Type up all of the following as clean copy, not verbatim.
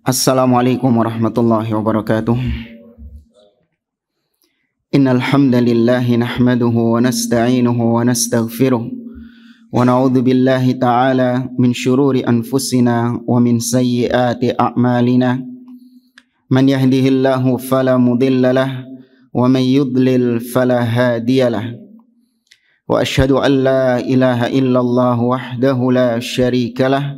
Assalamualaikum warahmatullahi wabarakatuh. Innal hamdalillahi nahmaduhu wa nasta'inuhu wa nastaghfiruh wa na'udzu billahi ta'ala min syururi anfusina wa min sayyiati a'malina. Man yahdihillahu fala mudilla lahu wa man yudlil fala hadiyalah. Wa asyhadu an la ilaha illallah wahdahu la syarika lah.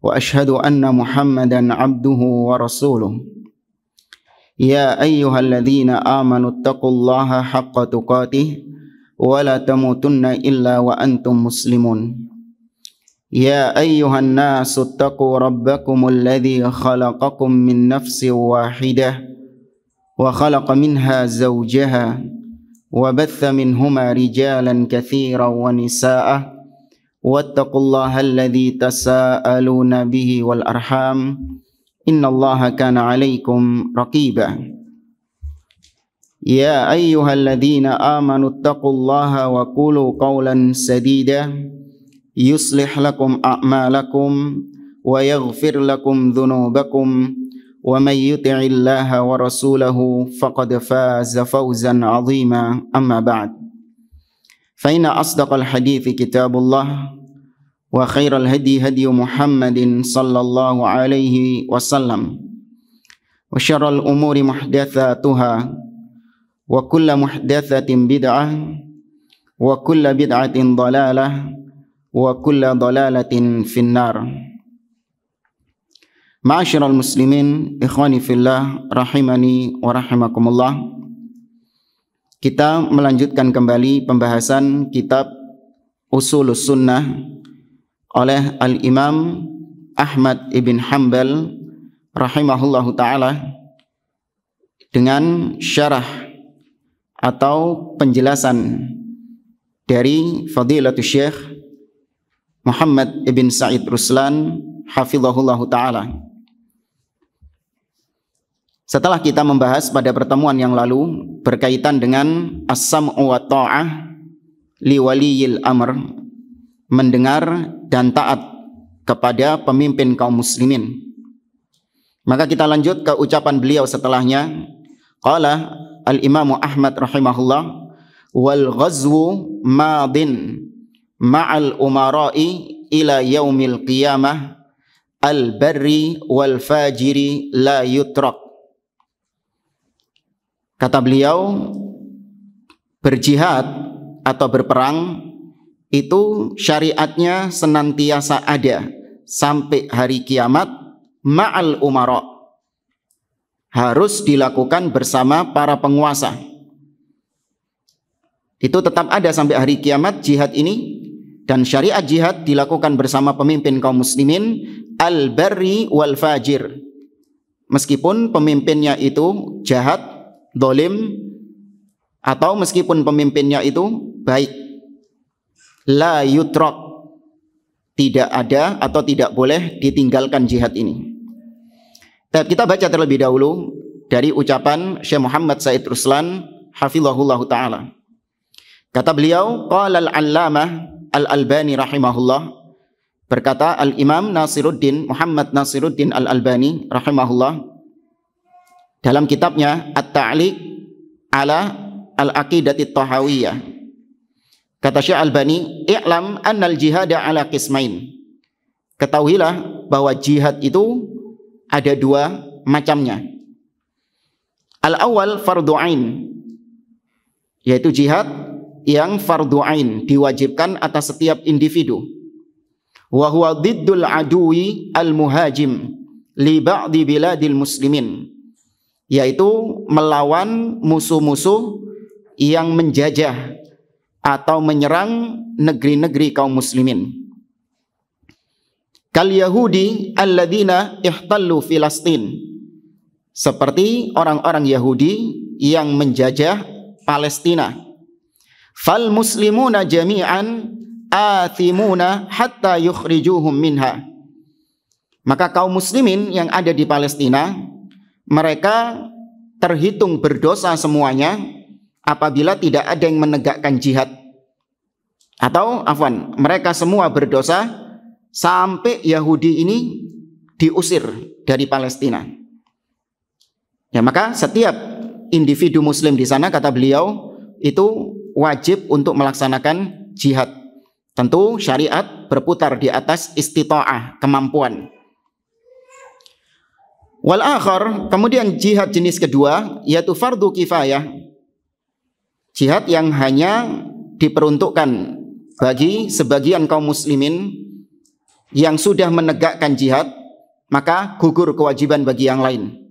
Wa asyhadu anna Muhammadan abduhu wa rasuluh. Ya ayyuhalladzina amanu taqullaha haqqa tuqatih wa la tamutunna illa wa antum muslimun. Ya ayyuhan nasu taqu rabbakumul ladzi khalaqakum min nafsin wahidah wa khalaqa minha zawjaha wa batha minhuma rijalan katsiran wa nisaa'a wattaqullaha alladzi tasaaluna bihi wal arham innallaha kana 'alaikum raqiba. Ya ayyuhalladzina amanu taqullaha wa qulu qawlan sadida yuslih lakum a'malakum wa yaghfir lakum dhunubakum wa may yuti'illaha wa rasulahu faqad faza fawzan 'azima. Amma ba'd. Fa inna asdaqal hadithi kitabullah wa khairal hadi hadi Muhammadin sallallahu alaihi wasallam wa syarral umuri muhdatsatuha wa kullu muhdatsatin bid'ah wa kullu bid'atin dhalalah wa kullu dhalalatin finnar. Ma'asyiral muslimin, ikhwani fillah, rahimani wa rahimakumullah. Kita melanjutkan kembali pembahasan kitab Ushulus Sunnah oleh Al-Imam Ahmad ibn Hanbal rahimahullahu ta'ala dengan syarah atau penjelasan dari Fadilatul Syekh Muhammad ibn Sa'id Ruslan hafizahullahu ta'ala. Setelah kita membahas pada pertemuan yang lalu berkaitan dengan as-sam'u wa ta'ah li waliyil amr, mendengar dan taat kepada pemimpin kaum muslimin, maka kita lanjut ke ucapan beliau setelahnya. Qala al-Imam Ahmad rahimahullah, wal ghazwu madin ma'al umara'i ila yaumil qiyamah al-barri wal fajiri la yutrak. Kata beliau, berjihad atau berperang itu syariatnya senantiasa ada sampai hari kiamat ma'al umara, harus dilakukan bersama para penguasa. Itu tetap ada sampai hari kiamat jihad ini, dan syariat jihad dilakukan bersama pemimpin kaum muslimin al-barri wal fajir, meskipun pemimpinnya itu jahat, dolim, atau meskipun pemimpinnya itu baik. La yutrak, tidak ada atau tidak boleh ditinggalkan jihad ini. Kita baca terlebih dahulu dari ucapan Syekh Muhammad Sa'id Ruslan hafizahullahu ta'ala. Kata beliau, qala al-allamah al-Albani rahimahullah, berkata al-Imam Nasiruddin Muhammad Nasiruddin al-Albani rahimahullah dalam kitabnya At-Ta'liq ala Al-Aqidati Tahawiyah. Kata Syekh Albani, i'lam annal jihada ala qismain. Ketahuilah bahwa jihad itu ada dua macamnya. Al-awwal fardu ain, yaitu jihad yang fardu ain, diwajibkan atas setiap individu. Wa huwa diddul aduwi al-muhajim li ba'di biladil muslimin, yaitu melawan musuh-musuh yang menjajah atau menyerang negeri-negeri kaum muslimin. Kal Yahudi alladzina ihtallu Filastin, seperti orang-orang Yahudi yang menjajah Palestina. Fal muslimuna jami'an athimuna hatta yukhrijuhum minha. Maka kaum muslimin yang ada di Palestina, mereka terhitung berdosa semuanya apabila tidak ada yang menegakkan jihad. Atau mereka semua berdosa sampai Yahudi ini diusir dari Palestina. Ya, maka setiap individu muslim di sana, kata beliau, itu wajib untuk melaksanakan jihad. Tentu syariat berputar di atas istita'ah, kemampuan. Wal akhar, kemudian jihad jenis kedua yaitu fardu kifayah. Jihad yang hanya diperuntukkan bagi sebagian kaum muslimin yang sudah menegakkan jihad, maka gugur kewajiban bagi yang lain.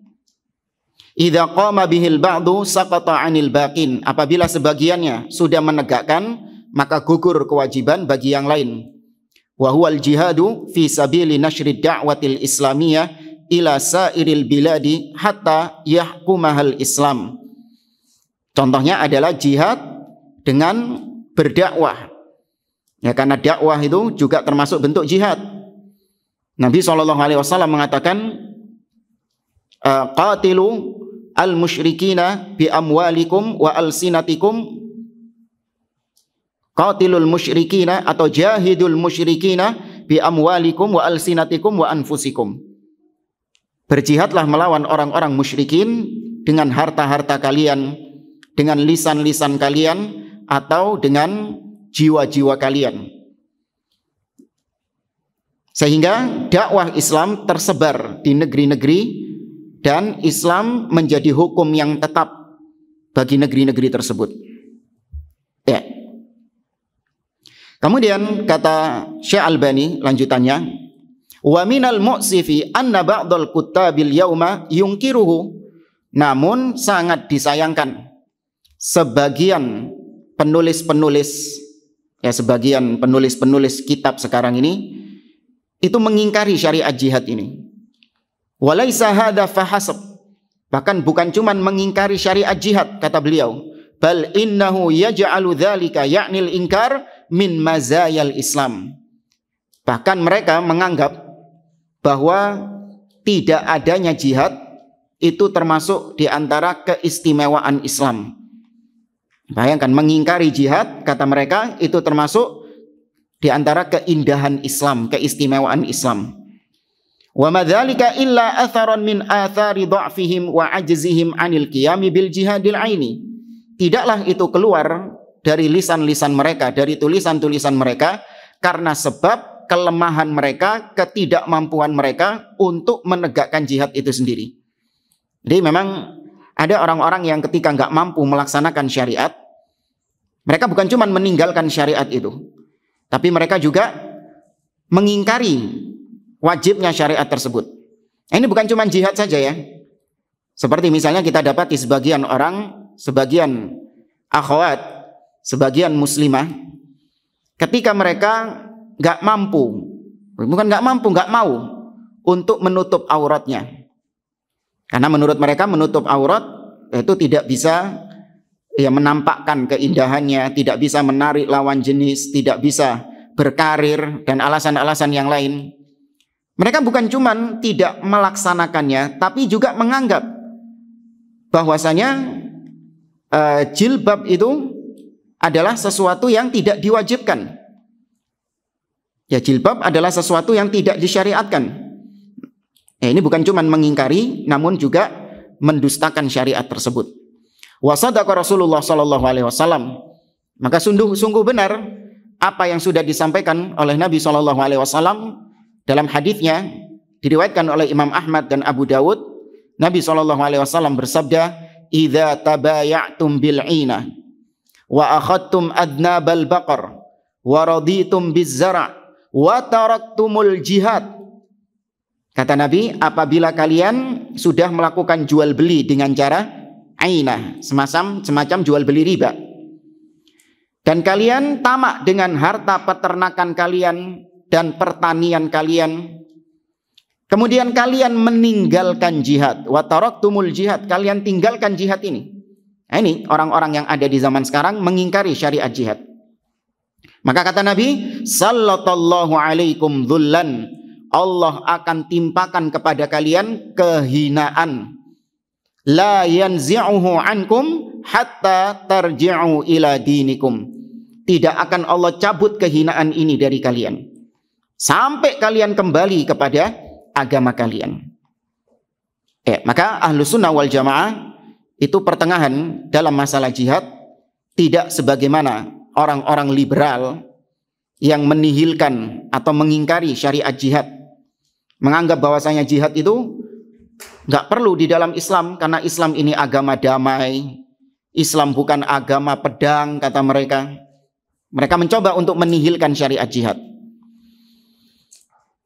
Idza qama bihil ba'du saqata 'anil baqin. Apabila sebagiannya sudah menegakkan, maka gugur kewajiban bagi yang lain. Wa huwal jihadu fi sabili nasyrid da'watil islamiyah ila sairil biladi hatta yahkumahal Islam. Contohnya adalah jihad dengan berdakwah. Ya, karena dakwah itu juga termasuk bentuk jihad. Nabi SAW mengatakan, qatilu al-musyrikina bi amwalikum wa alsinatikum. Qatilul musyrikina atau jahidul musyrikina bi amwalikum wa alsinatikum wa anfusikum. Berjihadlah melawan orang-orang musyrikin dengan harta-harta kalian, dengan lisan-lisan kalian, atau dengan jiwa-jiwa kalian. Sehingga dakwah Islam tersebar di negeri-negeri dan Islam menjadi hukum yang tetap bagi negeri-negeri tersebut. Ya. Kemudian kata Syekh Albani lanjutannya, wa minal mu'sifi anna ba'dal kuttabil yauma yungkiruhu. Namun sangat disayangkan sebagian penulis-penulis, ya sebagian penulis-penulis kitab sekarang ini itu mengingkari syariat jihad ini. Walaisa hadza fahasab. Bahkan bukan cuma mengingkari syariat jihad, kata beliau, bal innahu yaj'alu dzalika ya'nil inkar min mazayal Islam. Bahkan mereka menganggap bahwa tidak adanya jihad itu termasuk di antara keistimewaan Islam. Bayangkan, mengingkari jihad, kata mereka, itu termasuk di antara keindahan Islam, keistimewaan Islam. Wa madzalika illa atharan min athari dha'fihim wa ajzihim 'anil qiyami bil jihadil aini. Tidaklah itu keluar dari lisan-lisan mereka, dari tulisan-tulisan mereka, karena sebab kelemahan mereka, ketidakmampuan mereka untuk menegakkan jihad itu sendiri. Jadi memang ada orang-orang yang ketika nggak mampu melaksanakan syariat, mereka bukan cuma meninggalkan syariat itu, tapi mereka juga mengingkari wajibnya syariat tersebut. Ini bukan cuma jihad saja ya. Seperti misalnya kita dapati sebagian orang, sebagian akhwat, sebagian muslimah, ketika mereka nggak mampu, bukan nggak mampu, nggak mau untuk menutup auratnya. Karena menurut mereka menutup aurat itu tidak bisa ya menampakkan keindahannya, tidak bisa menarik lawan jenis, tidak bisa berkarir, dan alasan-alasan yang lain. Mereka bukan cuma tidak melaksanakannya, tapi juga menganggap bahwasanya jilbab itu adalah sesuatu yang tidak diwajibkan. Ya, jilbab adalah sesuatu yang tidak disyariatkan. Ini bukan cuma mengingkari, namun juga mendustakan syariat tersebut. Wa sadaqa Rasulullah sallallahu alaihi wasallam. Maka sungguh benar apa yang sudah disampaikan oleh Nabi sallallahu alaihi wasallam dalam hadisnya diriwayatkan oleh Imam Ahmad dan Abu Dawud. Nabi sallallahu alaihi wasallam bersabda, "Idza tabaya'tum bil 'ina wa akhadtum adnabal baqar wa raditum biz zara' wa taraktumul jihad." Kata Nabi, apabila kalian sudah melakukan jual beli dengan cara ainah, semacam jual beli riba, dan kalian tamak dengan harta peternakan kalian dan pertanian kalian, kemudian kalian meninggalkan jihad, wa taraktumul jihad, kalian tinggalkan jihad ini. Nah, ini orang-orang yang ada di zaman sekarang mengingkari syariat jihad. Maka kata Nabi, sallallahu alaikum dhullan, Allah akan timpakan kepada kalian kehinaan, la yanzi'uhu ankum hatta tarji'u ila dinikum. Tidak akan Allah cabut kehinaan ini dari kalian sampai kalian kembali kepada agama kalian. Maka Ahlus Sunnah wal Jamaah itu pertengahan dalam masalah jihad, tidak sebagaimana orang-orang liberal yang menihilkan atau mengingkari syariat jihad, menganggap bahwasanya jihad itu nggak perlu di dalam Islam karena Islam ini agama damai, Islam bukan agama pedang, kata mereka. Mereka mencoba untuk menihilkan syariat jihad.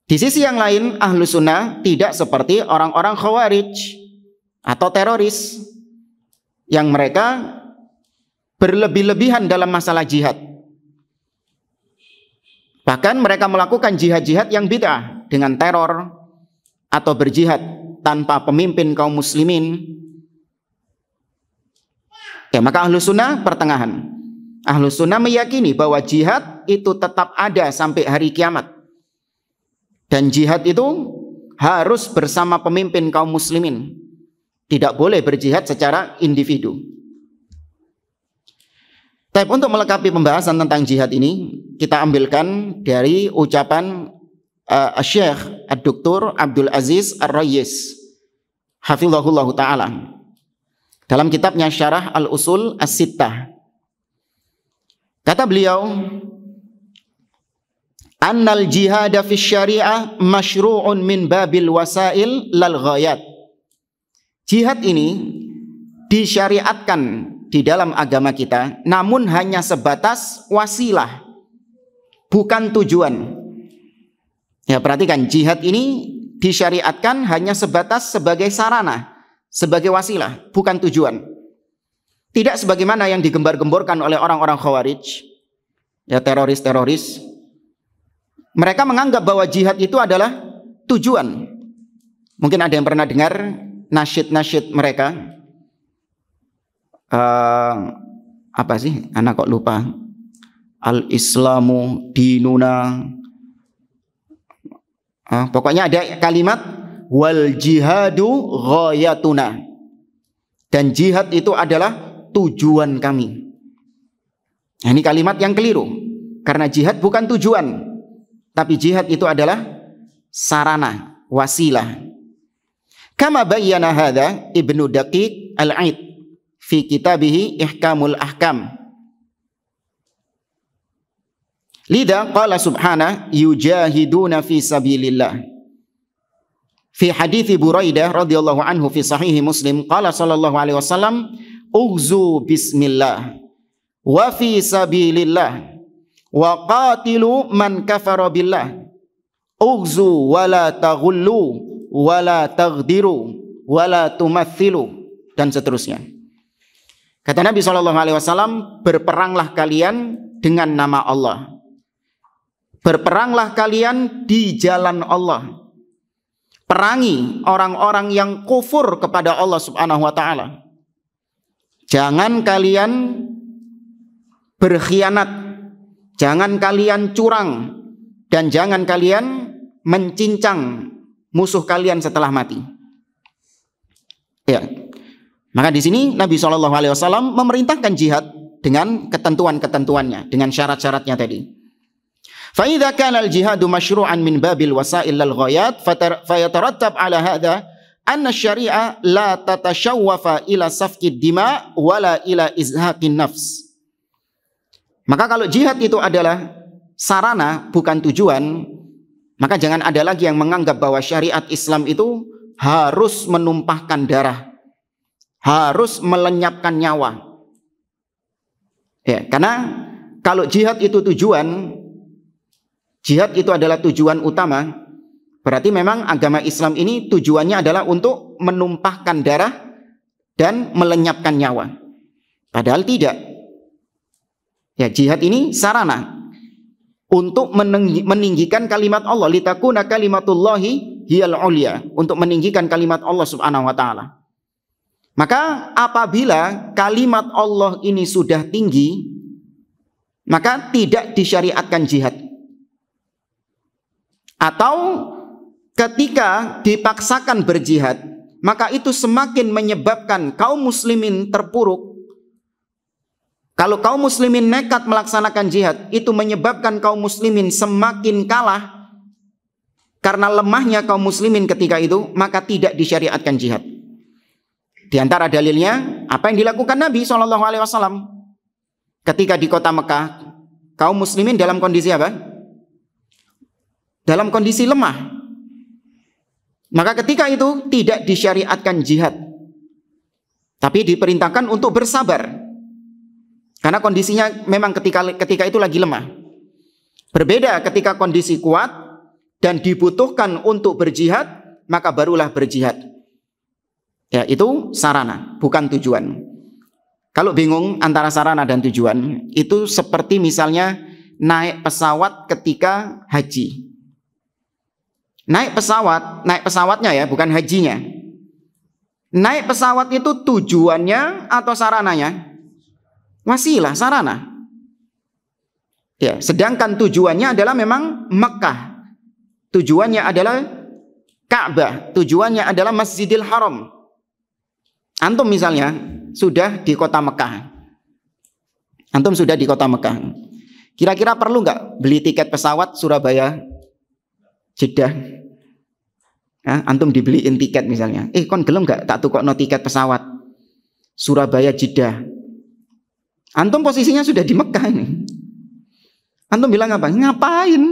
Di sisi yang lain, Ahlus Sunnah tidak seperti orang-orang Khawarij atau teroris yang mereka berlebih-lebihan dalam masalah jihad. Bahkan mereka melakukan jihad-jihad yang bid'ah dengan teror atau berjihad tanpa pemimpin kaum muslimin. Maka Ahlus Sunnah pertengahan. Ahlus Sunnah meyakini bahwa jihad itu tetap ada sampai hari kiamat. Dan jihad itu harus bersama pemimpin kaum muslimin. Tidak boleh berjihad secara individu. Tapi untuk melengkapi pembahasan tentang jihad ini, kita ambilkan dari ucapan Syekh Ad-Doktor Abdul Aziz Ar-Rayyis hafizahullah ta'ala dalam kitabnya Syarah Al-Usul As-Sittah. Kata beliau, annal jihada fi syariah masyru'un min babil wasail lal ghayat. Jihad ini disyariatkan di dalam agama kita, namun hanya sebatas wasilah, bukan tujuan. Perhatikan, jihad ini disyariatkan hanya sebatas sebagai sarana, sebagai wasilah, bukan tujuan. Tidak sebagaimana yang digembar-gemborkan oleh orang-orang Khawarij, teroris-teroris. Mereka menganggap bahwa jihad itu adalah tujuan. Mungkin ada yang pernah dengar nasyid-nasyid mereka. Apa sih? Anak kok lupa. Al-Islamu dinuna. Pokoknya ada kalimat wal jihadu ghayatuna. Dan jihad itu adalah tujuan kami. Ini kalimat yang keliru. Karena jihad bukan tujuan, tapi jihad itu adalah sarana, wasilah. Kama bayyana hadza Ibnu Daqiq Al-Aid fi kitabihi Ihkamul Ahkam. Lidha qala subhanahu yujahiduna fi sabilillah. Fi hadithi Buraidah radhiyallahu anhu fi sahihi Muslim qala sallallahu alaihi wasallam ughzu bismillah wa fi sabilillah wa qatilu man kafara billah ughzu wa la taghullu wa la taghdiru wa la tumathilu, dan seterusnya. Kata Nabi SAW, berperanglah kalian dengan nama Allah. Berperanglah kalian di jalan Allah. Perangi orang-orang yang kufur kepada Allah Subhanahu wa ta'ala. Jangan kalian berkhianat. Jangan kalian curang. Dan jangan kalian mencincang musuh kalian setelah mati. Maka di sini Nabi SAW memerintahkan jihad dengan ketentuan-ketentuannya, dengan syarat-syaratnya tadi. Fa idza kana al-jihadu masyru'an min babil wasail lil ghayat fayatarattab ala hadha anna asy-syari'a la tatashawwafa ila safkid dima wala ila izhaqin nafs. Maka kalau jihad itu adalah sarana bukan tujuan, maka jangan ada lagi yang menganggap bahwa syariat Islam itu harus menumpahkan darah, harus melenyapkan nyawa. Karena kalau jihad itu tujuan, jihad itu adalah tujuan utama, berarti memang agama Islam ini tujuannya adalah untuk menumpahkan darah dan melenyapkan nyawa. Padahal tidak. Jihad ini sarana untuk meninggikan kalimat Allah, litakuna kalimatullahi hiyal ulya, untuk meninggikan kalimat Allah Subhanahu wa ta'ala. Maka apabila kalimat Allah ini sudah tinggi, maka tidak disyariatkan jihad. Atau ketika dipaksakan berjihad, maka itu semakin menyebabkan kaum muslimin terpuruk. Kalau kaum muslimin nekat melaksanakan jihad, itu menyebabkan kaum muslimin semakin kalah. karena lemahnya kaum muslimin ketika itu, maka tidak disyariatkan jihad. Di antara dalilnya, apa yang dilakukan Nabi SAW ketika di kota Mekah, kaum muslimin dalam kondisi apa? Dalam kondisi lemah. Maka ketika itu tidak disyariatkan jihad, tapi diperintahkan untuk bersabar. Karena kondisinya memang ketika itu lagi lemah. Berbeda ketika kondisi kuat dan dibutuhkan untuk berjihad, maka barulah berjihad. Ya, itu sarana, bukan tujuan. Kalau bingung antara sarana dan tujuan, itu seperti misalnya naik pesawat ketika haji. Naik pesawatnya ya, bukan hajinya. Naik pesawat itu tujuannya atau sarananya? Wasilah, sarana. Ya, sedangkan tujuannya adalah memang Mekah. Tujuannya adalah Ka'bah, tujuannya adalah Masjidil Haram. Antum misalnya sudah di kota Mekah. Antum sudah di kota Mekah. Kira-kira perlu nggak beli tiket pesawat Surabaya Jeddah? Ya, antum dibeliin tiket misalnya. Kon gelem nggak tak tukokno tiket pesawat Surabaya Jeddah? Antum posisinya sudah di Mekah ini. Antum bilang apa? Ngapain?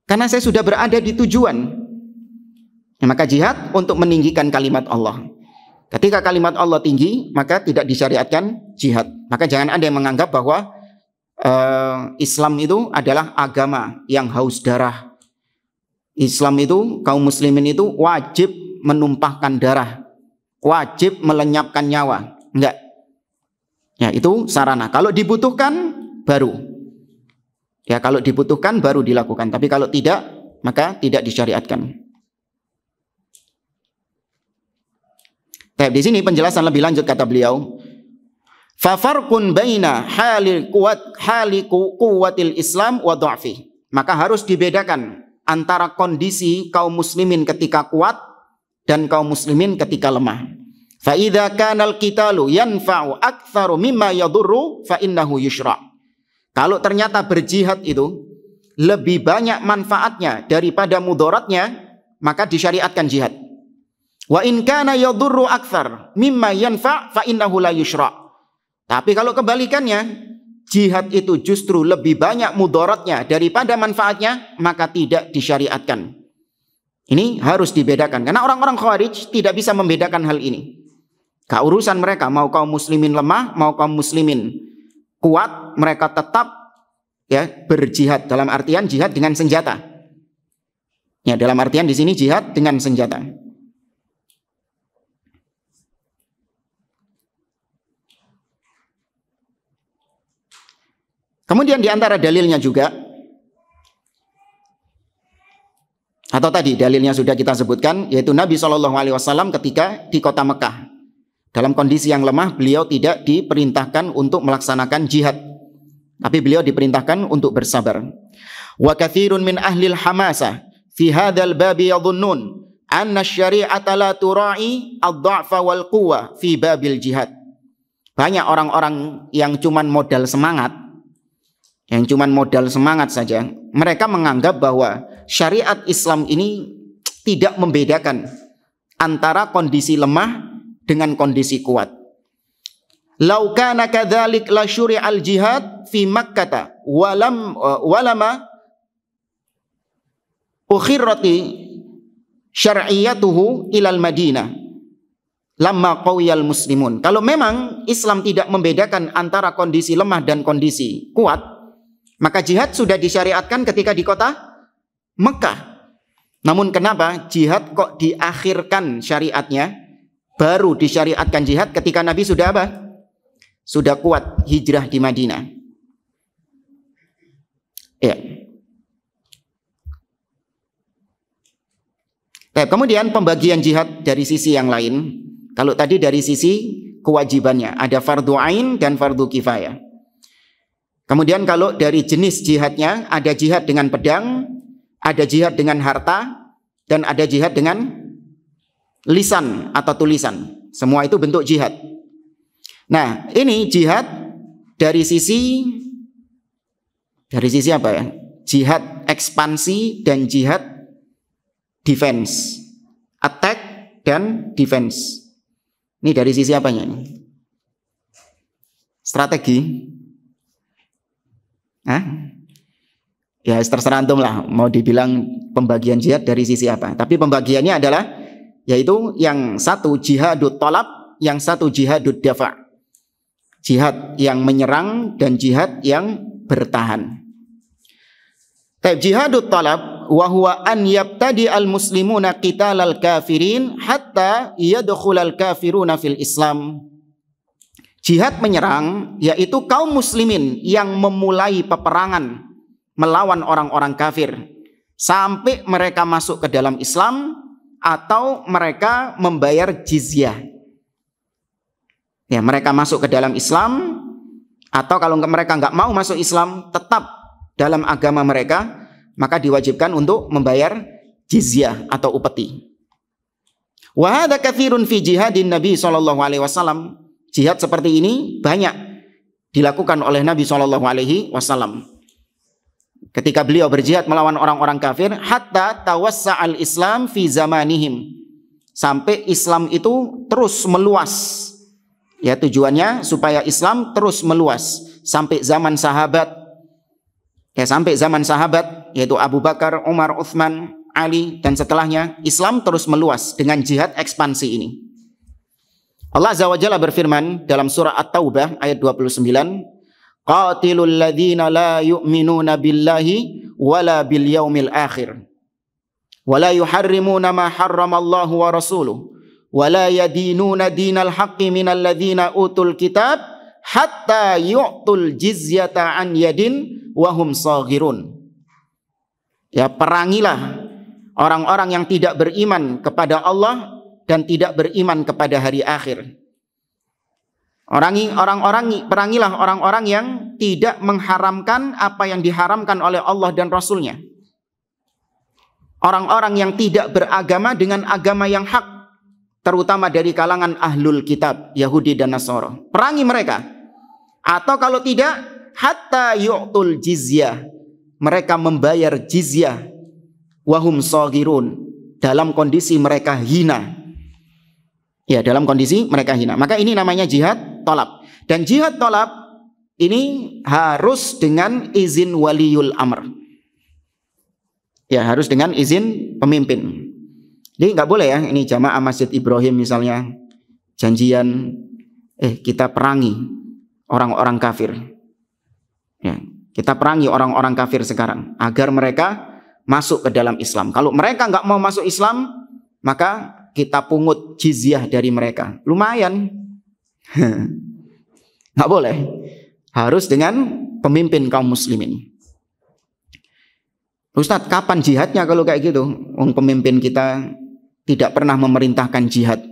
Karena saya sudah berada di tujuan. Ya, maka jihad untuk meninggikan kalimat Allah. Ketika kalimat Allah tinggi, maka tidak disyariatkan jihad. Maka jangan ada yang menganggap bahwa Islam itu adalah agama yang haus darah. Islam itu, kaum muslimin itu wajib menumpahkan darah, wajib melenyapkan nyawa. Enggak. Ya, itu sarana. Kalau dibutuhkan baru. Ya, kalau dibutuhkan baru dilakukan. Tapi kalau tidak, maka tidak disyariatkan. Di sini penjelasan lebih lanjut kata beliau. Fafarqun baina hali quwwatil Islam wa dha'fi. Maka harus dibedakan antara kondisi kaum muslimin ketika kuat dan kaum muslimin ketika lemah. Fa idza kana al-qitalu yanfa'u aktsaru mimma yadurru fa innahu yushra'. Kalau ternyata berjihad itu lebih banyak manfaatnya daripada mudaratnya, maka disyariatkan jihad. Wa in kana yadurru aktsar mimma yanfa' fa innahu la yushra'. Tapi kalau kebalikannya, jihad itu justru lebih banyak mudaratnya daripada manfaatnya, maka tidak disyariatkan. Ini harus dibedakan karena orang-orang Khawarij tidak bisa membedakan hal ini. Keurusan mereka mau kaum muslimin lemah, mau kaum muslimin kuat, mereka tetap ya berjihad, dalam artian jihad dengan senjata. Ya, dalam artian di sini jihad dengan senjata. Kemudian di antara dalilnya juga, atau tadi dalilnya sudah kita sebutkan, yaitu Nabi SAW ketika di kota Mekah. Dalam kondisi yang lemah, beliau tidak diperintahkan untuk melaksanakan jihad, tapi beliau diperintahkan untuk bersabar. Wa katsirun min ahlil hamasa fi hadzal babi yadhunnun anna asy-syari'ata la tura'i ad-dha'fa wal quwwa fi babil jihad. Banyak orang-orang yang cuman modal semangat, saja, mereka menganggap bahwa syariat Islam ini tidak membedakan antara kondisi lemah dengan kondisi kuat. Lau kana kadzalik la syuri'al jihad fi Makkah walama ukhirrati syar'iyyatuhu ilal Madinah lamma qawiyal muslimun. Kalau memang Islam tidak membedakan antara kondisi lemah dan kondisi kuat, maka jihad sudah disyariatkan ketika di kota Mekah. Namun kenapa jihad kok diakhirkan syariatnya? Baru disyariatkan jihad ketika Nabi sudah apa? Sudah kuat hijrah di Madinah. Ya. Kemudian pembagian jihad dari sisi yang lain. Kalau tadi dari sisi kewajibannya, ada fardu ain dan fardu kifayah. Kemudian kalau dari jenis jihadnya, ada jihad dengan pedang, ada jihad dengan harta, dan ada jihad dengan lisan atau tulisan. Semua itu bentuk jihad. Nah, ini jihad dari sisi apa ya? Jihad ekspansi dan jihad defense. Attack dan defense. Ini dari sisi apanya ini? Strategi. Hah? Ya terserah antum lah mau dibilang pembagian jihad dari sisi apa. Tapi pembagiannya adalah yaitu yang satu jihadut talab, yang satu jihadut dafa'. Jihad yang menyerang dan jihad yang bertahan. Jihadut talab wa huwa an yabtadi al-muslimuna qitalal kafirin hatta yadkhulal kafiruna fil Islam. Jihad menyerang yaitu kaum muslimin yang memulai peperangan melawan orang-orang kafir sampai mereka masuk ke dalam Islam atau mereka membayar jizyah. Ya, mereka masuk ke dalam Islam atau kalau mereka nggak mau masuk Islam tetap dalam agama mereka, maka diwajibkan untuk membayar jizyah atau upeti. Wa hadza katsirun fi jihadin Nabi sallallahu alaihi wasallam. Jihad seperti ini banyak dilakukan oleh Nabi sallallahu alaihi wasallam. Ketika beliau berjihad melawan orang-orang kafir, hatta tawassa'al Islam fi zamanihim. Sampai Islam itu terus meluas. Ya, tujuannya supaya Islam terus meluas sampai zaman sahabat. Ya, sampai zaman sahabat yaitu Abu Bakar, Umar, Utsman, Ali dan setelahnya Islam terus meluas dengan jihad ekspansi ini. Allah Azza wa Jalla berfirman dalam surah At-Taubah ayat 29, qatilul ladzina la yu'minuna billahi wala bil yaumil akhir wala yuharrimuna ma harramallahu wa rasuluhu wala yadinuna dinal haqqi minal ladzina utul kitab hatta yu'tul jizyata an yadin wahum saghirun. Ya, perangilah orang-orang yang tidak beriman kepada Allah dan tidak beriman kepada hari akhir. Perangilah orang-orang yang tidak mengharamkan apa yang diharamkan oleh Allah dan Rasulnya. Orang-orang yang tidak beragama dengan agama yang hak, terutama dari kalangan ahlul kitab, Yahudi dan Nasara. Perangi mereka. Atau kalau tidak, hatta yu'tul jizyah, mereka membayar jizyah, wahum saghirun, dalam kondisi mereka hina. Ya, dalam kondisi mereka hina. Maka ini namanya jihad tolab. Dan jihad tolab ini harus dengan izin waliul amr. Ya, harus dengan izin pemimpin. Jadi nggak boleh ya, ini jamaah Masjid Ibrahim misalnya janjian, kita perangi orang-orang kafir. Ya, kita perangi orang-orang kafir sekarang agar mereka masuk ke dalam Islam. Kalau mereka nggak mau masuk Islam, maka kita pungut jizyah dari mereka. Lumayan. Nggak boleh. Harus dengan pemimpin kaum muslimin. Ustadz, kapan jihadnya kalau kayak gitu? Pemimpin kita tidak pernah memerintahkan jihad.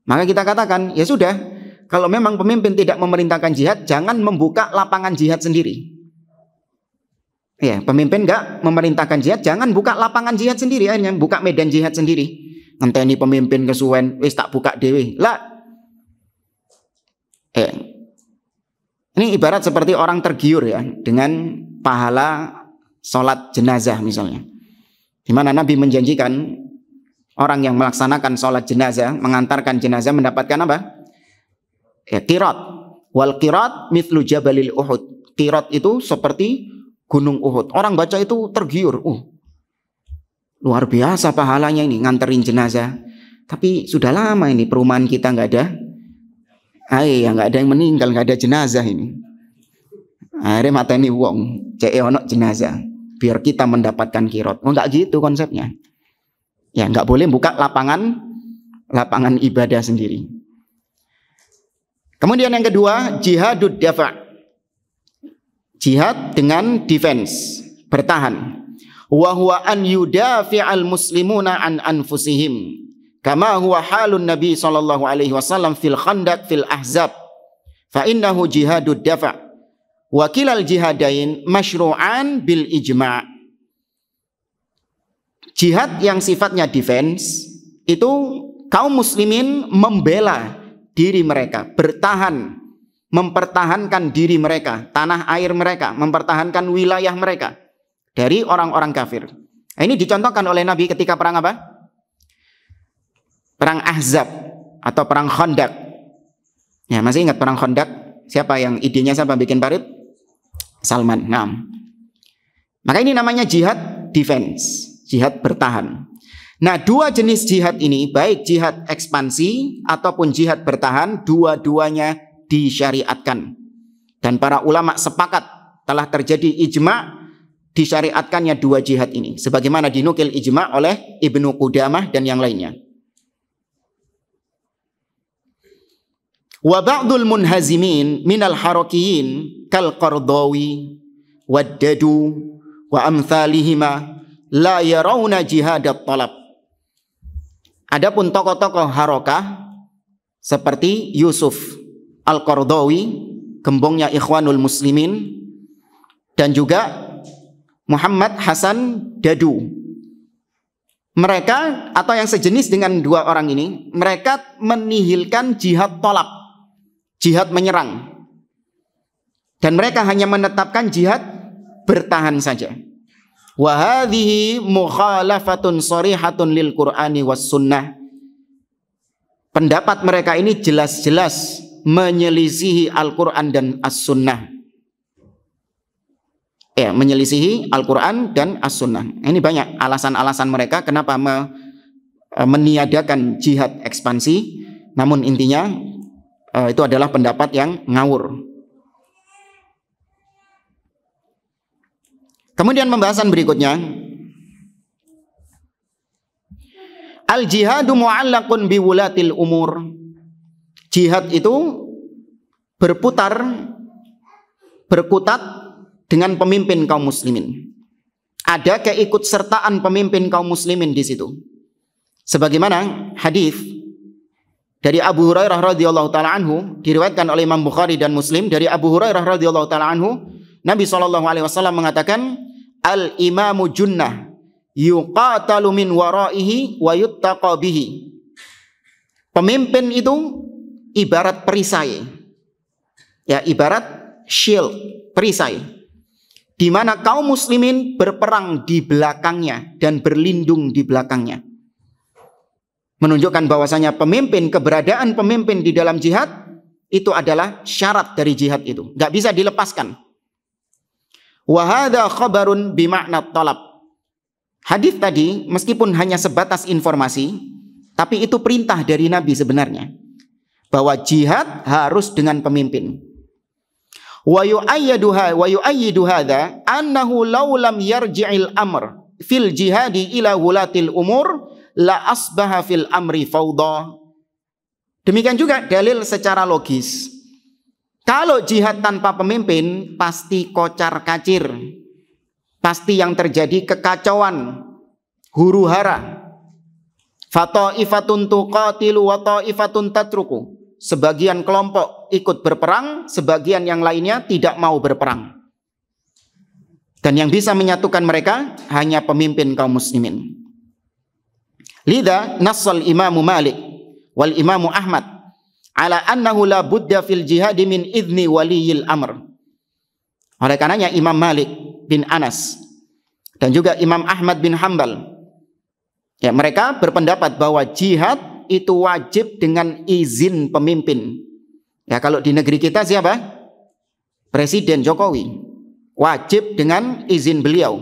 Maka kita katakan, ya sudah, kalau memang pemimpin tidak memerintahkan jihad, jangan membuka lapangan jihad sendiri. Ya, pemimpin nggak memerintahkan jihad, jangan buka lapangan jihad sendiri, akhirnya buka medan jihad sendiri. Ngenteni pemimpin kesuwen, wis tak buka dewe. Lah. Ini ibarat seperti orang tergiur ya dengan pahala sholat jenazah misalnya. Di mana Nabi menjanjikan orang yang melaksanakan sholat jenazah, mengantarkan jenazah mendapatkan apa? Ya, qirat. Wal qirat mithlu jabalil Uhud. Qirat itu seperti gunung Uhud. Orang baca itu tergiur. Luar biasa pahalanya ini nganterin jenazah. Tapi sudah lama ini perumahan kita nggak ada. Nggak ada yang meninggal, nggak ada jenazah ini. Akhirnya mata ini wong, ono jenazah. Biar kita mendapatkan kirot. Nggak gitu konsepnya. Ya, nggak boleh buka lapangan ibadah sendiri. Kemudian yang kedua, jihadud dafa'. Jihad dengan defense, bertahan. Wa huwa an yudafi'al muslimuna an anfusihim kama huwa halun Nabi sallallahu alaihi wasallam fil Khandaq fil Ahzab fa innahu jihadud dafa' wa kilal jihadain masyru'an bil ijma'. Jihad yang sifatnya defense itu kaum muslimin membela diri mereka, bertahan, mempertahankan diri mereka, tanah air mereka, mempertahankan wilayah mereka dari orang-orang kafir. Nah, ini dicontohkan oleh Nabi ketika perang apa? Perang Ahzab atau perang Khandaq. Ya, masih ingat perang Khandaq? Siapa yang idenya siapa bikin parit? Salman. Nah, maka ini namanya jihad defense, jihad bertahan. Nah, dua jenis jihad ini, baik jihad ekspansi ataupun jihad bertahan, dua-duanya disyariatkan. Dan para ulama sepakat telah terjadi ijma' disyariatkannya dua jihad ini, sebagaimana dinukil ijma' oleh Ibnu Qudamah dan yang lainnya. Wa ba'dul munhazimin minal harakiyin kal Qardawi waddadu wa amthalihima la yarawna jihadat talab. Adapun tokoh-tokoh harakah seperti Yusuf Al-Qardawi, gembongnya Ikhwanul Muslimin, dan juga Muhammad Hasan Dadu, mereka atau yang sejenis dengan dua orang ini, mereka menihilkan jihad talab, jihad menyerang, dan mereka hanya menetapkan jihad bertahan saja. Wa hadhihi mukhalafatun sharihatun lil Qur'ani was sunnah. Pendapat mereka ini jelas-jelas menyelisihi Al-Qur'an dan As-Sunnah. Ya, menyelisihi Al-Qur'an dan As-Sunnah. Ini banyak alasan-alasan mereka kenapa meniadakan jihad ekspansi. Namun intinya itu adalah pendapat yang ngawur. Kemudian pembahasan berikutnya, al-jihadu mu'allaqun biwulatil umur. Jihad itu berkutat dengan pemimpin kaum muslimin. Ada keikutsertaan pemimpin kaum muslimin di situ. Sebagaimana hadis dari Abu Hurairah radhiyallahu taala anhu diriwayatkan oleh Imam Bukhari dan Muslim. Dari Abu Hurairah radhiyallahu taala anhu, Nabi SAW mengatakan, al-imamu junnah yuqatalu min waraihi wa yuttaqa bihi. Pemimpin itu ibarat perisai. Ya, ibarat shield, perisai, di mana kaum muslimin berperang di belakangnya dan berlindung di belakangnya. Menunjukkan bahwasanya keberadaan pemimpin di dalam jihad itu adalah syarat dari jihad itu, nggak bisa dilepaskan. Wa hadza khabarun bimakna talab. Hadis tadi meskipun hanya sebatas informasi, tapi itu perintah dari Nabi sebenarnya, bahwa jihad harus dengan pemimpin. Wa yu'ayyidu hadza annahu law lam yarji'il amr fil jihadi ila wulatil umur la asbaha fil amri fawda. Demikian juga dalil secara logis. Kalau jihad tanpa pemimpin pasti kocar-kacir, pasti yang terjadi kekacauan, huru-hara. Fataifatun tuqatilu wa taifatun tatruku. Sebagian kelompok ikut berperang, sebagian yang lainnya tidak mau berperang. Dan yang bisa menyatukan mereka hanya pemimpin kaum muslimin. Lidha nassal Imamu Malik wal Imamu Ahmad ala annahu la budda fil jihadi min idni waliyil amr. Oleh karenanya Imam Malik bin Anas dan juga Imam Ahmad bin Hanbal, ya, mereka berpendapat bahwa jihad itu wajib dengan izin pemimpin. Ya, kalau di negeri kita siapa? Presiden Jokowi. Wajib dengan izin beliau.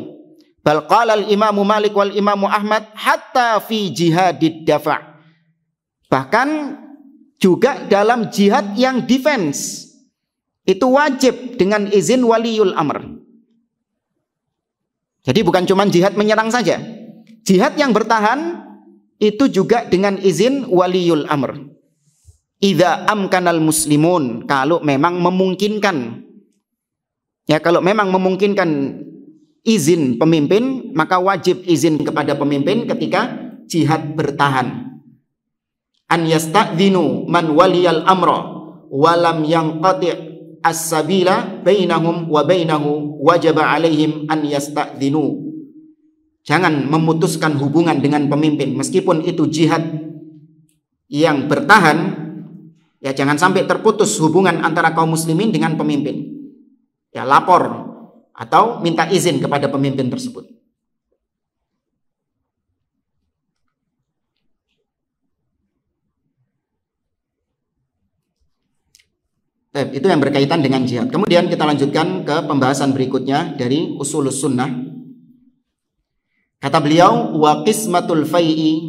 Bal qala al-Imamu Malik wal Imamu Ahmad hatta fi jihadid dafa'. Bahkan juga dalam jihad yang defense itu wajib dengan izin waliul amr. Jadi bukan cuma jihad menyerang saja. Jihad yang bertahan itu juga dengan izin waliul amr. Idza amkanal muslimun, kalau memang memungkinkan. Ya, kalau memang memungkinkan izin pemimpin, maka wajib izin kepada pemimpin ketika jihad bertahan. An yasta'dinu man waliyal amra walam yanqati' as-sabila bainahum wa bainahu wajaba alaihim an yasta'dinu. Jangan memutuskan hubungan dengan pemimpin meskipun itu jihad yang bertahan, ya, jangan sampai terputus hubungan antara kaum muslimin dengan pemimpin. Ya, lapor atau minta izin kepada pemimpin tersebut. Itu yang berkaitan dengan jihad. Kemudian kita lanjutkan ke pembahasan berikutnya dari usulus sunnah. Kata beliau, wa qismatul fai'i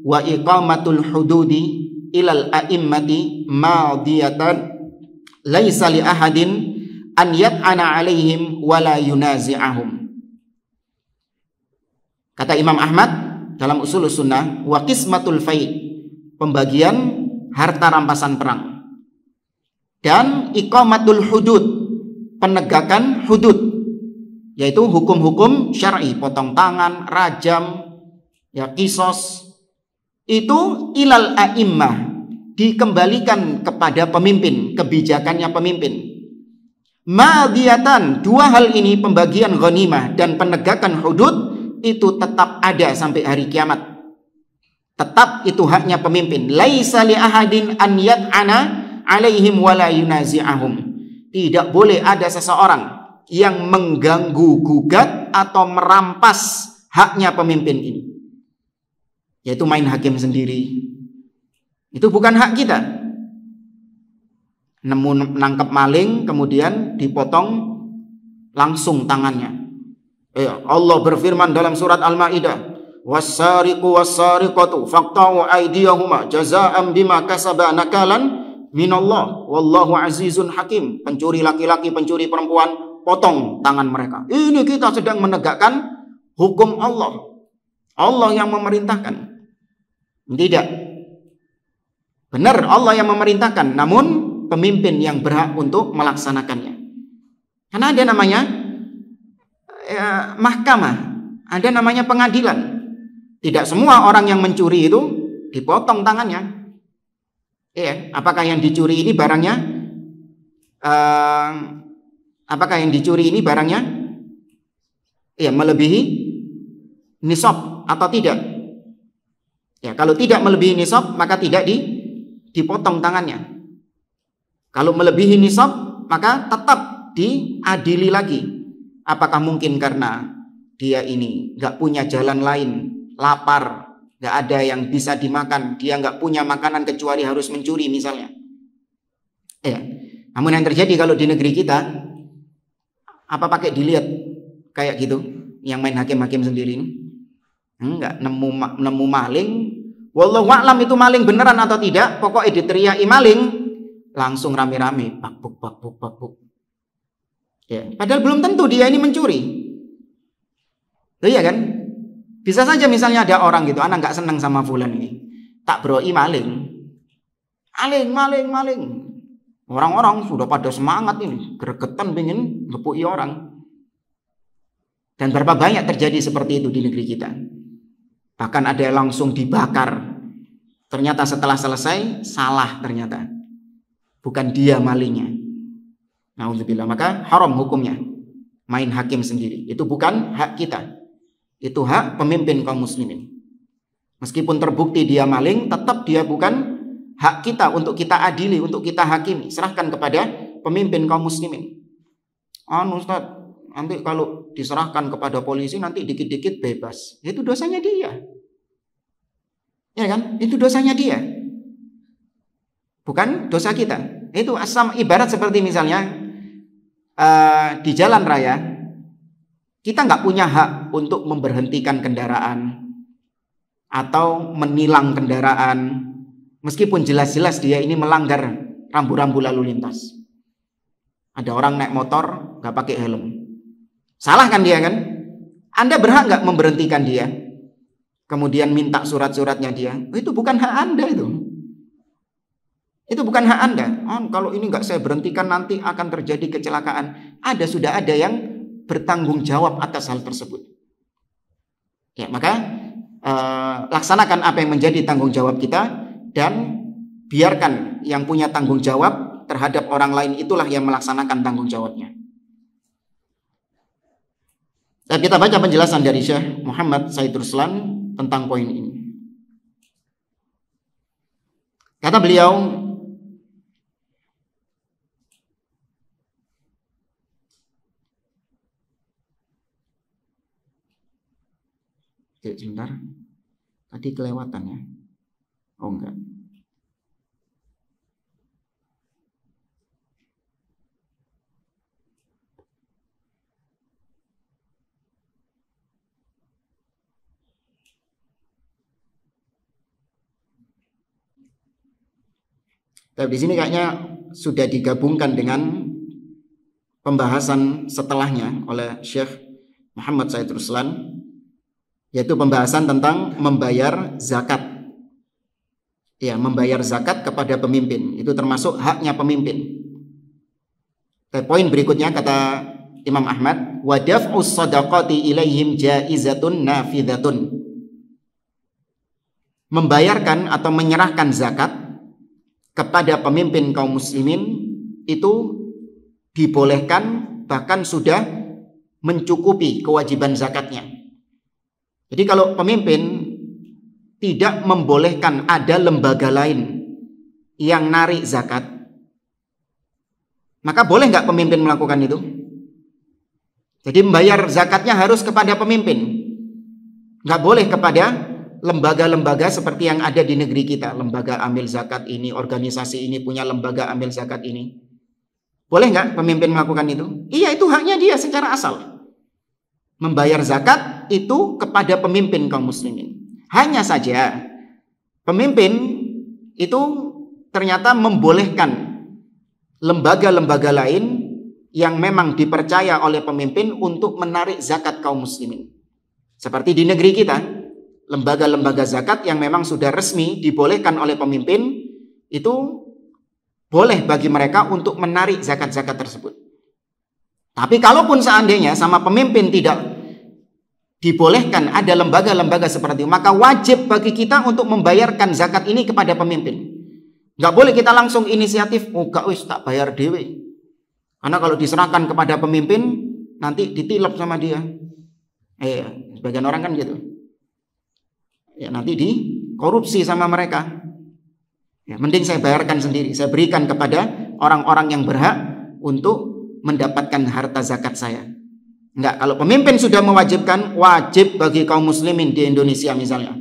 wa iqamatul hududi ilal a'immati madiyatan laisa li ahadin an yat'ana alaihim wa la yunazi'ahum. Kata Imam Ahmad dalam usulus sunnah, wa qismatul fai', pembagian harta rampasan perang, dan iqamatul hudud, penegakan hudud, yaitu hukum-hukum syar'i, potong tangan, rajam, ya kisos, itu ilal a'immah, dikembalikan kepada pemimpin, kebijakannya pemimpin. Madiyatan, dua hal ini, pembagian ghanimah dan penegakan hudud, itu tetap ada sampai hari kiamat. Tetap itu haknya pemimpin. Laisa li ahadin an yat'ana alaihim wala yunazi'ahum. Tidak boleh ada seseorang yang mengganggu gugat atau merampas haknya pemimpin ini, yaitu main hakim sendiri. Itu bukan hak kita. Nangkep maling kemudian dipotong langsung tangannya. Allah berfirman dalam surat Al-Maidah, was-sariqu was-sariqatu faqta'u aydiyahuma jazaa'an bima kasaba nakalan minallah wallahu azizun hakim. Pencuri laki-laki, pencuri perempuan, potong tangan mereka. Ini kita sedang menegakkan hukum Allah. Allah yang memerintahkan. Tidak. Benar, Allah yang memerintahkan, namun pemimpin yang berhak untuk melaksanakannya. Karena ada namanya mahkamah, ada namanya pengadilan. Tidak semua orang yang mencuri itu dipotong tangannya. Apakah yang dicuri ini barangnya? Apakah yang dicuri ini barangnya melebihi nisab atau tidak? Ya, kalau tidak melebihi nisab maka tidak dipotong tangannya. Kalau melebihi nisab maka tetap diadili lagi. Apakah mungkin karena dia ini nggak punya jalan lain, lapar, nggak ada yang bisa dimakan, dia nggak punya makanan kecuali harus mencuri misalnya. Namun yang terjadi kalau di negeri kita, apa pakai dilihat kayak gitu, yang main hakim-hakim sendiri ini? Enggak, nemu maling, wallahu a'lam itu maling beneran atau tidak, pokoknya diteriaki maling, langsung rame-rame, bakbuk. Padahal belum tentu dia ini mencuri. Iya kan? Bisa saja misalnya ada orang gitu, anak nggak senang sama fulan ini, tak broi maling. Orang-orang sudah pada semangat ini, gregetan pengen ngepui orang. Dan berapa banyak terjadi seperti itu di negeri kita. Bahkan ada yang langsung dibakar. Ternyata setelah selesai salah ternyata. Bukan dia malingnya. Na'udzubillah, maka haram hukumnya. Main hakim sendiri. Itu bukan hak kita. Itu hak pemimpin kaum muslimin. Meskipun terbukti dia maling, tetap dia bukan hak kita untuk kita adili, untuk kita hakimi. Serahkan kepada pemimpin kaum muslimin. Ustaz, nanti kalau diserahkan kepada polisi nanti dikit-dikit bebas. Itu dosanya dia. Ya kan? Itu dosanya dia. Bukan dosa kita. Itu asam, ibarat seperti misalnya di jalan raya, kita nggak punya hak untuk memberhentikan kendaraan atau menilang kendaraan, meskipun jelas-jelas dia ini melanggar rambu-rambu lalu lintas. Ada orang naik motor nggak pakai helm, salah kan dia kan? Anda berhak nggak memberhentikan dia, kemudian minta surat-suratnya dia? Itu bukan hak Anda itu. Itu bukan hak Anda. Kalau ini nggak saya berhentikan nanti akan terjadi kecelakaan. Sudah ada yang bertanggung jawab atas hal tersebut. Ya, maka laksanakan apa yang menjadi tanggung jawab kita dan biarkan yang punya tanggung jawab terhadap orang lain itulah yang melaksanakan tanggung jawabnya. Dan kita baca penjelasan dari Syekh Muhammad Said Ruslan tentang poin ini. Kata beliau, sebentar, tadi kelewatan ya? Oh enggak. Tapi di sini kayaknya sudah digabungkan dengan pembahasan setelahnya oleh Syekh Muhammad Said Ruslan, yaitu pembahasan tentang membayar zakat. Ya, membayar zakat kepada pemimpin itu termasuk haknya pemimpin. Poin berikutnya kata Imam Ahmad, wa daf'us shadaqati ilaihim jaizatun nafidatun. Membayarkan atau menyerahkan zakat kepada pemimpin kaum muslimin itu dibolehkan, bahkan sudah mencukupi kewajiban zakatnya. Jadi kalau pemimpin tidak membolehkan ada lembaga lain yang narik zakat, maka boleh nggak pemimpin melakukan itu? Jadi membayar zakatnya harus kepada pemimpin, nggak boleh kepada lembaga-lembaga seperti yang ada di negeri kita. Lembaga amil zakat ini, organisasi ini punya lembaga amil zakat ini. Boleh nggak pemimpin melakukan itu? Iya, itu haknya dia secara asal. Membayar zakat itu kepada pemimpin kaum muslimin. Hanya saja pemimpin itu ternyata membolehkan lembaga-lembaga lain yang memang dipercaya oleh pemimpin untuk menarik zakat kaum muslimin. Seperti di negeri kita, lembaga-lembaga zakat yang memang sudah resmi dibolehkan oleh pemimpin itu boleh bagi mereka untuk menarik zakat-zakat tersebut. Tapi kalaupun seandainya sama pemimpin tidak dibolehkan ada lembaga-lembaga seperti itu, maka wajib bagi kita untuk membayarkan zakat ini kepada pemimpin. Nggak boleh kita langsung inisiatif, oh gak wis tak bayar dewe. Karena kalau diserahkan kepada pemimpin nanti ditilep sama dia. Sebagian orang kan gitu. Ya, nanti dikorupsi sama mereka. Ya, mending saya bayarkan sendiri, saya berikan kepada orang-orang yang berhak untuk mendapatkan harta zakat saya. Enggak, kalau pemimpin sudah mewajibkan, wajib bagi kaum muslimin di Indonesia misalnya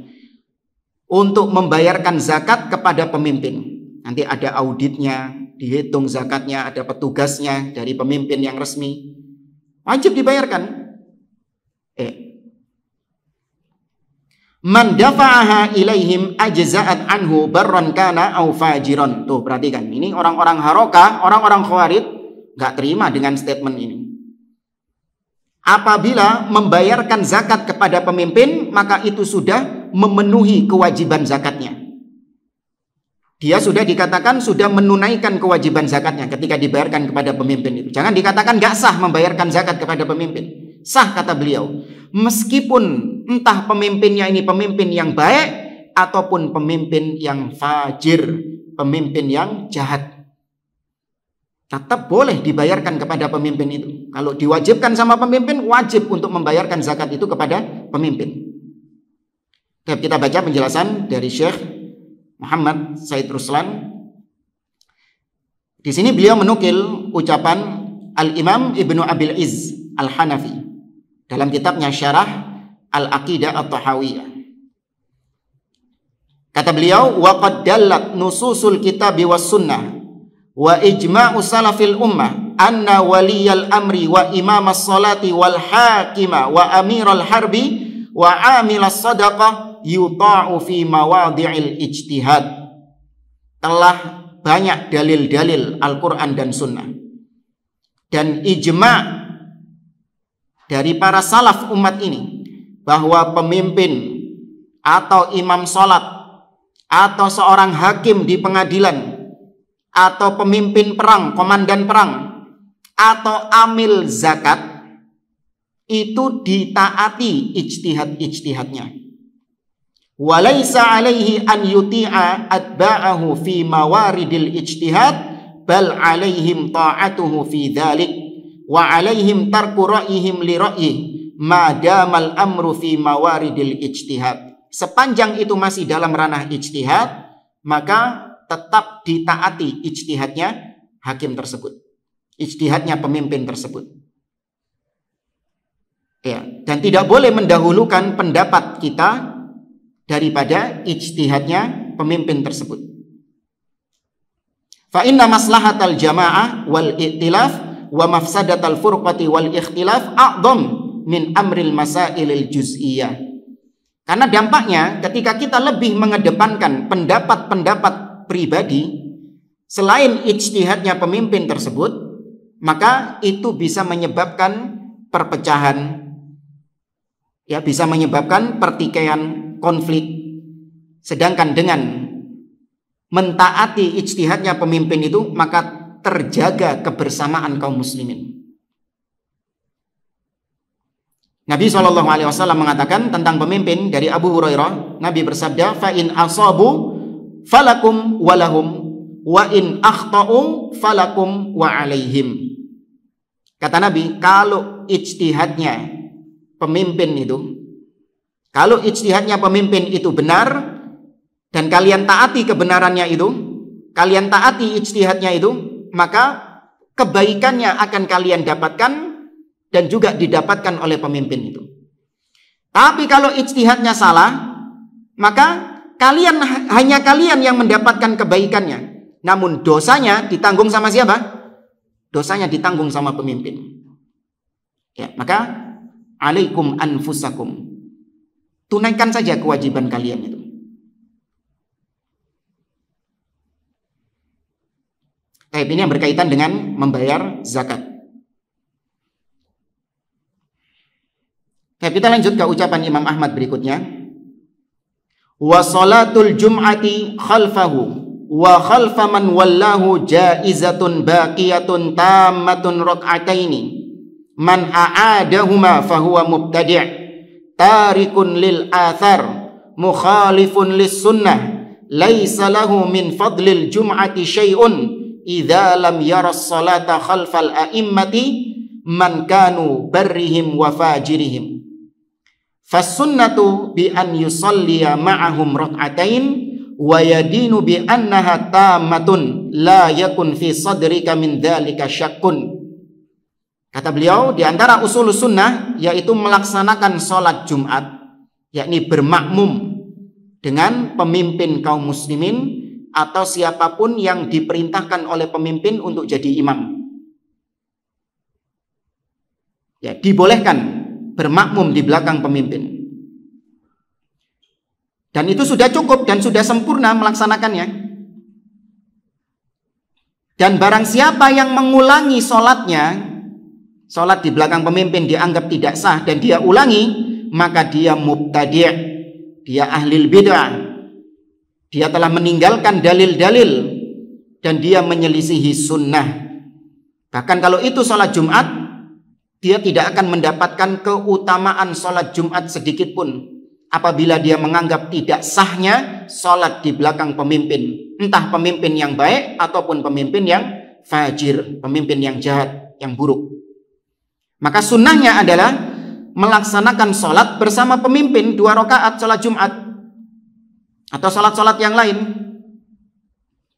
untuk membayarkan zakat kepada pemimpin. Nanti ada auditnya, dihitung zakatnya, ada petugasnya dari pemimpin yang resmi. Wajib dibayarkan. Man dafa'aha ilaihim ajza'at anhu barran kana au fajiran. Tuh, perhatikan. Ini orang-orang Harokah, orang-orang Khawarij enggak terima dengan statement ini. Apabila membayarkan zakat kepada pemimpin, maka itu sudah memenuhi kewajiban zakatnya. Dia sudah dikatakan sudah menunaikan kewajiban zakatnya ketika dibayarkan kepada pemimpin itu. Jangan dikatakan gak sah membayarkan zakat kepada pemimpin. Sah, kata beliau. Meskipun entah pemimpinnya ini pemimpin yang baik ataupun pemimpin yang fajir, pemimpin yang jahat, tetap boleh dibayarkan kepada pemimpin itu. Kalau diwajibkan sama pemimpin, wajib untuk membayarkan zakat itu kepada pemimpin. Kita baca penjelasan dari Syekh Muhammad Said Ruslan. Di sini beliau menukil ucapan Al-Imam Ibnu Abil Izz Al-Hanafi dalam kitabnya Syarah Al-Aqidah At-Tahawiyah. Kata beliau, wa qad dallat nususul kitabi was sunnah wa ijma'u salafil ummah anna waliyal amri wa imamas salati wal hakima wa amiral harbi wa amilas sadaqah yuta'u fi mawadhi'il ijtihad. Telah banyak dalil-dalil Al-Quran dan Sunnah dan ijma' dari para salaf umat ini bahwa pemimpin atau imam salat atau seorang hakim di pengadilan atau pemimpin perang, komandan perang, atau amil zakat itu ditaati ijtihad-ijtihadnya. Walaisa alaihi an yuti'a atba'ahu fi mawaridil ijtihad, bal alaihim ta'atuhu fi dhalik, wa alaihim tarku ra'yihim li ra'yih, ma damal amru fi mawaridil ijtihad. Sepanjang itu masih dalam ranah ijtihad, maka tetap ditaati ijtihadnya hakim tersebut, ijtihadnya pemimpin tersebut. Ya, dan tidak boleh mendahulukan pendapat kita daripada ijtihadnya pemimpin tersebut. Fa inna maslahatal jamaah wal i'tilaf wa mafsadatal furqati wal ikhtilaf a'dham min amril masailil juz'iyah. Karena dampaknya ketika kita lebih mengedepankan pendapat-pendapat pribadi selain ijtihadnya pemimpin tersebut, maka itu bisa menyebabkan perpecahan, ya, bisa menyebabkan pertikaian, konflik. Sedangkan dengan mentaati ijtihadnya pemimpin itu, maka terjaga kebersamaan kaum muslimin. Nabi SAW mengatakan tentang pemimpin dari Abu Hurairah, Nabi bersabda, fa in asabu falakum walahum wa in akhta'u falakum wa alaihim. Kata Nabi, kalau ijtihadnya pemimpin itu benar dan kalian taati kebenarannya itu, kalian taati ijtihadnya itu, maka kebaikannya akan kalian dapatkan dan juga didapatkan oleh pemimpin itu. Tapi kalau ijtihadnya salah, maka hanya kalian yang mendapatkan kebaikannya. Namun dosanya ditanggung sama siapa? Dosanya ditanggung sama pemimpin. Ya, maka alaikum anfusakum. Tunaikan saja kewajiban kalian itu. Ini yang berkaitan dengan membayar zakat. Kita lanjut ke ucapan Imam Ahmad berikutnya. Wa salatul jum'ati khalfahu wa khalfa man wallahu jaizatun baqiyatun tammatun rak'ataini man a'adahuma fahuwa mubtadi' tarikun lil athar mukhalifun lis sunnah laisa lahu min fadlil jum'ati syai'un idza lam yara as-salata khalfal a'immati man kanu barrihim wa fajirihim. Fasunnatu bi an yusalliya ma'ahum rak'atain wa yadinu bi annaha tammatun la yakun fi sadrika min dzalika syakkun. Kata beliau, di antara usul sunnah yaitu melaksanakan sholat Jumat, yakni bermakmum dengan pemimpin kaum muslimin atau siapapun yang diperintahkan oleh pemimpin untuk jadi imam. Ya, dibolehkan bermakmum di belakang pemimpin. Dan itu sudah cukup dan sudah sempurna melaksanakannya. Dan barang siapa yang mengulangi sholatnya, sholat di belakang pemimpin dianggap tidak sah dan dia ulangi, maka dia mubtadi', dia ahlil bid'ah, dia telah meninggalkan dalil-dalil dan dia menyelisihi sunnah. Bahkan kalau itu sholat Jumat, dia tidak akan mendapatkan keutamaan sholat Jumat sedikit pun apabila dia menganggap tidak sahnya sholat di belakang pemimpin, entah pemimpin yang baik ataupun pemimpin yang fajir, pemimpin yang jahat, yang buruk. Maka sunnahnya adalah melaksanakan sholat bersama pemimpin 2 rakaat sholat Jumat atau sholat-sholat yang lain,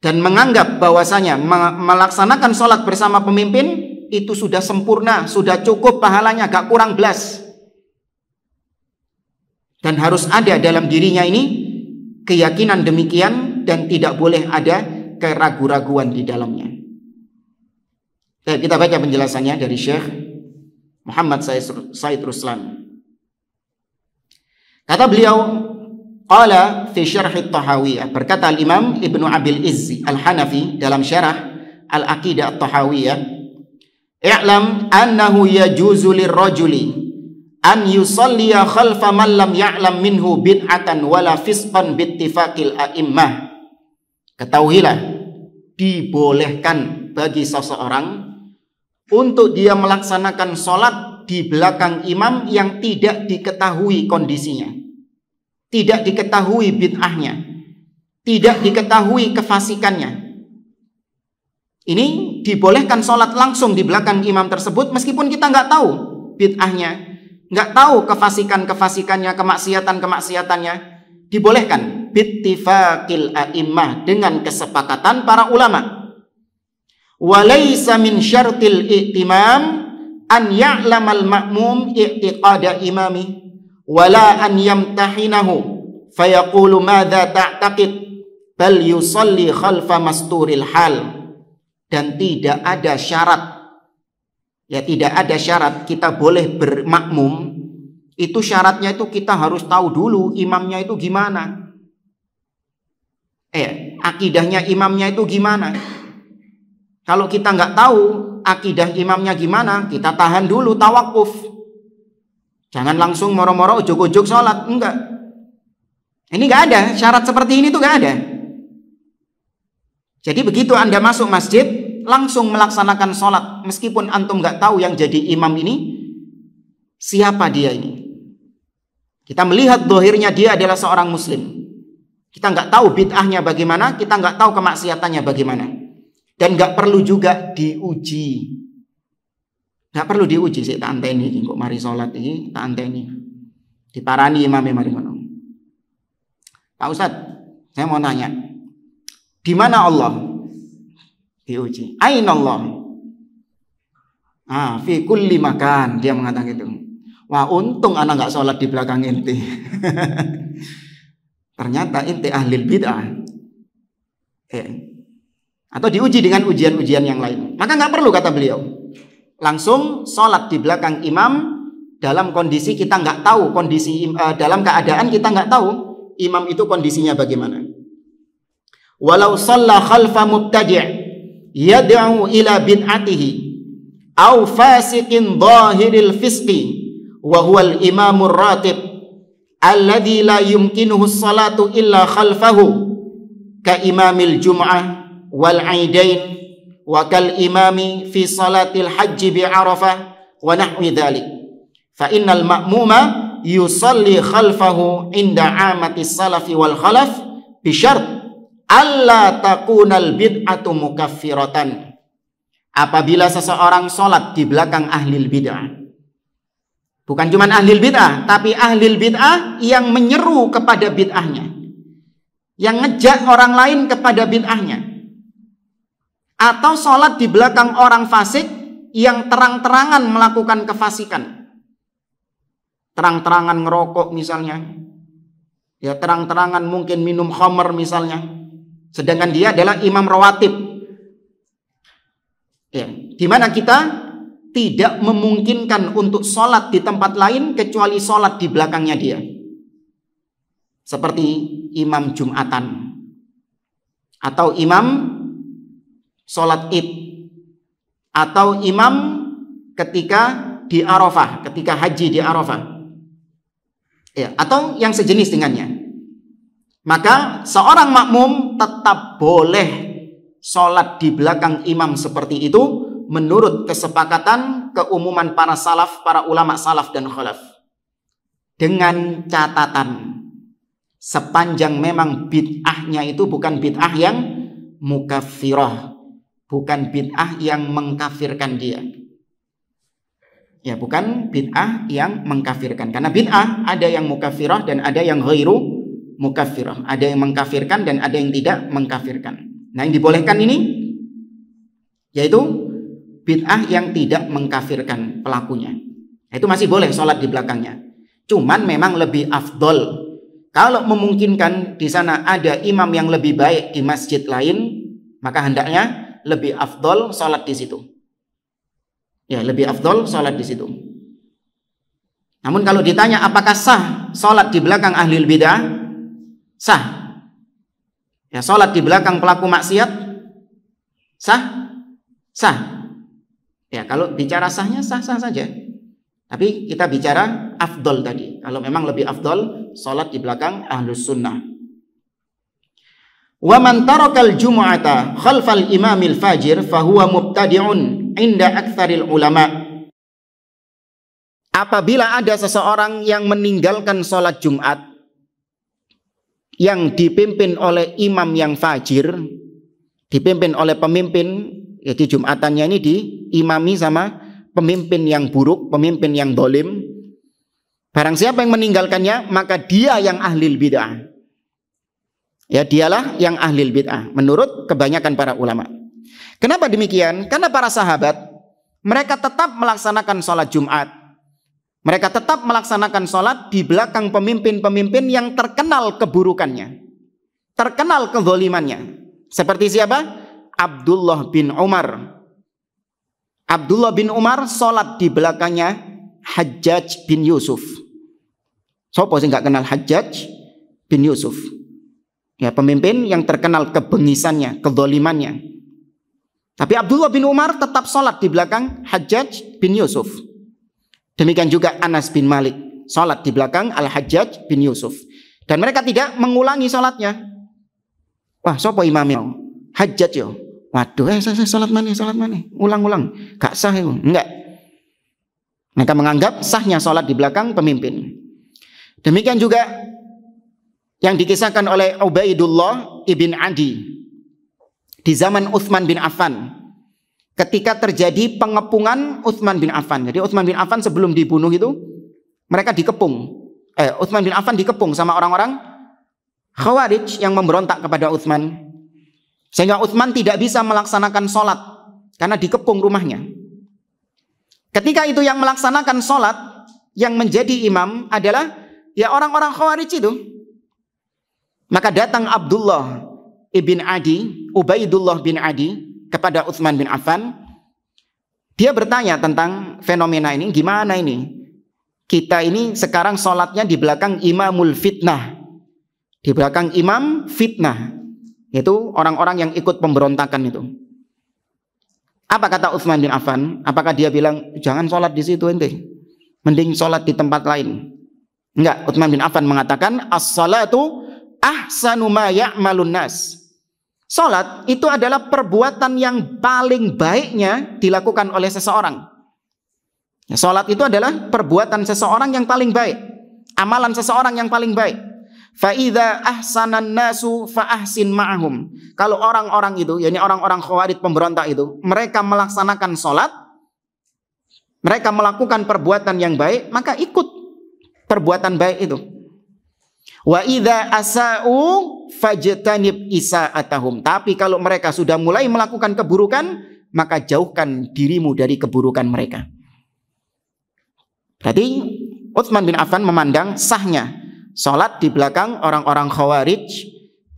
dan menganggap bahwasanya melaksanakan sholat bersama pemimpin itu sudah sempurna, sudah cukup pahalanya, gak kurang belas. Dan harus ada dalam dirinya ini keyakinan demikian dan tidak boleh ada keraguan-raguan di dalamnya. Kita baca penjelasannya dari Syekh Muhammad Said Ruslan. Kata beliau, qala fi syarh at-Tahawiyah, berkata al-Imam Ibnu Abil Izzi al-Hanafi dalam syarah al-Aqidah at-Tahawiyah, i'lam annahu yajuzu lirrajuli an yusalliya khalfa man lam ya'lam minhu bid'atan wala fisqan bittifaqil a'immah. Ketahuilah, dibolehkan bagi seseorang untuk dia melaksanakan sholat di belakang imam yang tidak diketahui kondisinya, tidak diketahui bid'ahnya, tidak diketahui kefasikannya. Ini dibolehkan sholat langsung di belakang imam tersebut meskipun kita nggak tahu bid'ahnya, nggak tahu kefasikannya, kemaksiatannya, dibolehkan bittifaqil a'immah, dengan kesepakatan para ulama. Walaysa min syartil i'timam an ya'lamal ma'mum i'tiqada imami wala an yamtahinahu fayaqulu madza ta'taqid bal yusalli khalfa masturil hal. Dan tidak ada syarat, ya tidak ada syarat kita boleh bermakmum. Itu syaratnya itu kita harus tahu dulu imamnya itu gimana, akidahnya imamnya itu gimana. Kalau kita nggak tahu akidah imamnya gimana, kita tahan dulu, tawakuf. Jangan langsung moro-moro ujuk-ujuk sholat, enggak. Ini nggak ada, syarat seperti ini tuh nggak ada. Jadi begitu Anda masuk masjid, langsung melaksanakan sholat, meskipun antum nggak tahu yang jadi imam ini siapa dia ini. Kita melihat zahirnya dia adalah seorang muslim. Kita nggak tahu bid'ahnya bagaimana, kita nggak tahu kemaksiatannya bagaimana, dan nggak perlu juga diuji. Nggak perlu diuji sih, tak anteni kok mari sholat ini, tak anteni diparani imam mari ngono. Pak Ustadz, saya mau tanya, di mana Allah? Diuji. Aina Allah? Fi kulli makan, dia mengatakan gitu. Wah, untung anak nggak sholat di belakang inti. Ternyata inti ahlil bid'ah. Atau diuji dengan ujian-ujian yang lain. Maka nggak perlu, kata beliau, langsung sholat di belakang imam dalam kondisi kita nggak tahu kondisi, dalam keadaan kita nggak tahu imam itu kondisinya bagaimana. Walau shalla khalfa mubtadi' yad'u ila bid'atihi aw fasiqin dhahiril fisqi wa huwa al-imamur ratib alladhi la yumkinuhu as-salatu illa khalfahu ka imamil jum'ah wal 'aidain wa kal imami fi salatil hajji bi Arafah wa nahwi dhalik. Fa innal ma'muma yusalli khalfahu inda 'amati salafi wal khalaf bi syart alla takunal bid'atu mukaffiratan. Apabila seseorang sholat di belakang ahlil bid'ah, bukan cuma ahlil bid'ah, tapi ahlil bid'ah yang menyeru kepada bid'ahnya, yang ngejak orang lain kepada bid'ahnya, atau sholat di belakang orang fasik yang terang-terangan melakukan kefasikan, terang-terangan ngerokok misalnya, ya terang-terangan mungkin minum khamr misalnya, sedangkan dia adalah imam rawatib, ya, di mana kita tidak memungkinkan untuk sholat di tempat lain kecuali sholat di belakangnya dia, seperti imam Jumatan atau imam sholat id atau imam ketika di Arafah, ketika haji di Arafah, ya, atau yang sejenis dengannya. Maka seorang makmum tetap boleh sholat di belakang imam seperti itu menurut kesepakatan keumuman para salaf, para ulama salaf dan khalaf, dengan catatan sepanjang memang bid'ahnya itu bukan bid'ah yang mukaffirah, bukan bid'ah yang mengkafirkan dia, ya, bukan bid'ah yang mengkafirkan. Karena bid'ah ada yang mukaffirah dan ada yang ghairu mukaffirah, ada yang mengkafirkan dan ada yang tidak mengkafirkan. Nah, yang dibolehkan ini yaitu bid'ah yang tidak mengkafirkan pelakunya. Itu masih boleh sholat di belakangnya. Cuman memang lebih afdol kalau memungkinkan di sana ada imam yang lebih baik di masjid lain, maka hendaknya lebih afdol sholat di situ. Ya, lebih afdol sholat di situ. Namun kalau ditanya apakah sah sholat di belakang ahlul bid'ah, sah. Ya, sholat di belakang pelaku maksiat sah, sah. Ya, kalau bicara sahnya sah-sah saja. Tapi kita bicara afdol tadi. Kalau memang lebih afdol sholat di belakang ahlus sunnah. Wa man tarakal jumu'ata khalfal imamil fajir fahuwa mubtadi'un inda aktsaril ulama. Apabila ada seseorang yang meninggalkan sholat Jumat yang dipimpin oleh imam yang fajir, dipimpin oleh pemimpin, jadi Jumatannya ini diimami sama pemimpin yang buruk, pemimpin yang dolim, barang siapa yang meninggalkannya maka dia yang ahlil bid'ah. Ya, dialah yang ahlil bid'ah menurut kebanyakan para ulama. Kenapa demikian? Karena para sahabat mereka tetap melaksanakan sholat Jumat, mereka tetap melaksanakan sholat di belakang pemimpin-pemimpin yang terkenal keburukannya, terkenal kezalimannya. Seperti siapa? Abdullah bin Umar. Abdullah bin Umar sholat di belakangnya Hajjaj bin Yusuf. Siapa sih nggak kenal Hajjaj bin Yusuf? Ya, pemimpin yang terkenal kebengisannya, kezalimannya. Tapi Abdullah bin Umar tetap sholat di belakang Hajjaj bin Yusuf. Demikian juga Anas bin Malik sholat di belakang Al-Hajjaj bin Yusuf. Dan mereka tidak mengulangi sholatnya. Wah, sopo imamnya? Hajjaj yo. Waduh, saya sholat mana? Ulang-ulang. Gak sah itu. Enggak. Mereka menganggap sahnya sholat di belakang pemimpin. Demikian juga yang dikisahkan oleh Ubaidullah ibn Adi di zaman Utsman bin Affan, ketika terjadi pengepungan Utsman bin Affan. Jadi Utsman bin Affan sebelum dibunuh itu mereka dikepung. Utsman bin Affan dikepung sama orang-orang Khawarij yang memberontak kepada Utsman, sehingga Utsman tidak bisa melaksanakan sholat karena dikepung rumahnya. Ketika itu yang melaksanakan sholat, yang menjadi imam adalah ya orang-orang Khawarij itu. Maka datang Abdullah ibn Adi, Ubaidullah bin Adi kepada Utsman bin Affan. Dia bertanya tentang fenomena ini, gimana ini? Kita ini sekarang sholatnya di belakang imamul fitnah, di belakang imam fitnah, yaitu orang-orang yang ikut pemberontakan itu. Apa kata Utsman bin Affan? Apakah dia bilang jangan sholat di situ ente, mending sholat di tempat lain? Enggak. Utsman bin Affan mengatakan as-salatu ahsanu ma ya'malun nas. Salat itu adalah perbuatan yang paling baiknya dilakukan oleh seseorang. Ya, salat itu adalah perbuatan seseorang yang paling baik, amalan seseorang yang paling baik. Fa idza ahsanan nasu fa ahsin ma'ahum. Kalau orang-orang itu, yakni orang-orang Khawarij pemberontak itu, mereka melaksanakan salat, mereka melakukan perbuatan yang baik, maka ikut perbuatan baik itu. Wa idza asa'u fajtanib isa'atahum. Tapi kalau mereka sudah mulai melakukan keburukan, maka jauhkan dirimu dari keburukan mereka. Jadi Utsman bin Affan memandang sahnya salat di belakang orang-orang Khawarij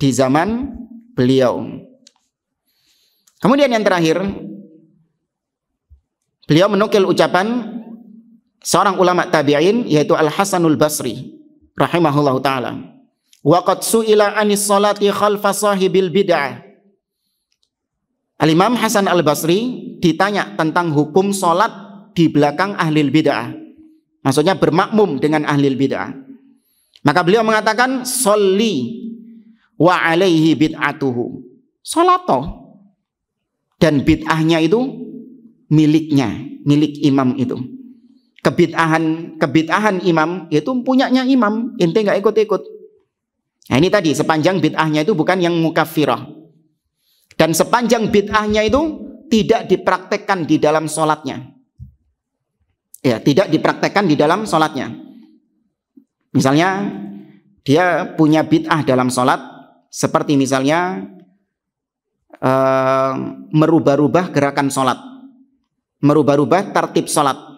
di zaman beliau. Kemudian yang terakhir, beliau menukil ucapan seorang ulama tabi'in yaitu Al-Hasanul Basri rahimahullahu ta'ala. Wa qad su'ila anis salati khalfa sahibil bid'ah. Al-Imam Hasan Al-Basri ditanya tentang hukum salat di belakang ahlil bid'ah. Maksudnya bermakmum dengan ahlil bid'ah. Maka beliau mengatakan sholli wa alaihi bid'atuhu. Salato. Dan bid'ahnya itu miliknya, milik imam itu. Kebid'ahan imam itu punyanya imam, ente nggak ikut-ikut. Nah ini tadi sepanjang bid'ahnya itu bukan yang mukaffirah, dan sepanjang bid'ahnya itu tidak dipraktekkan di dalam sholatnya, ya tidak dipraktekkan di dalam sholatnya. Misalnya dia punya bid'ah dalam sholat, seperti misalnya merubah-rubah gerakan sholat, merubah-rubah tertib sholat.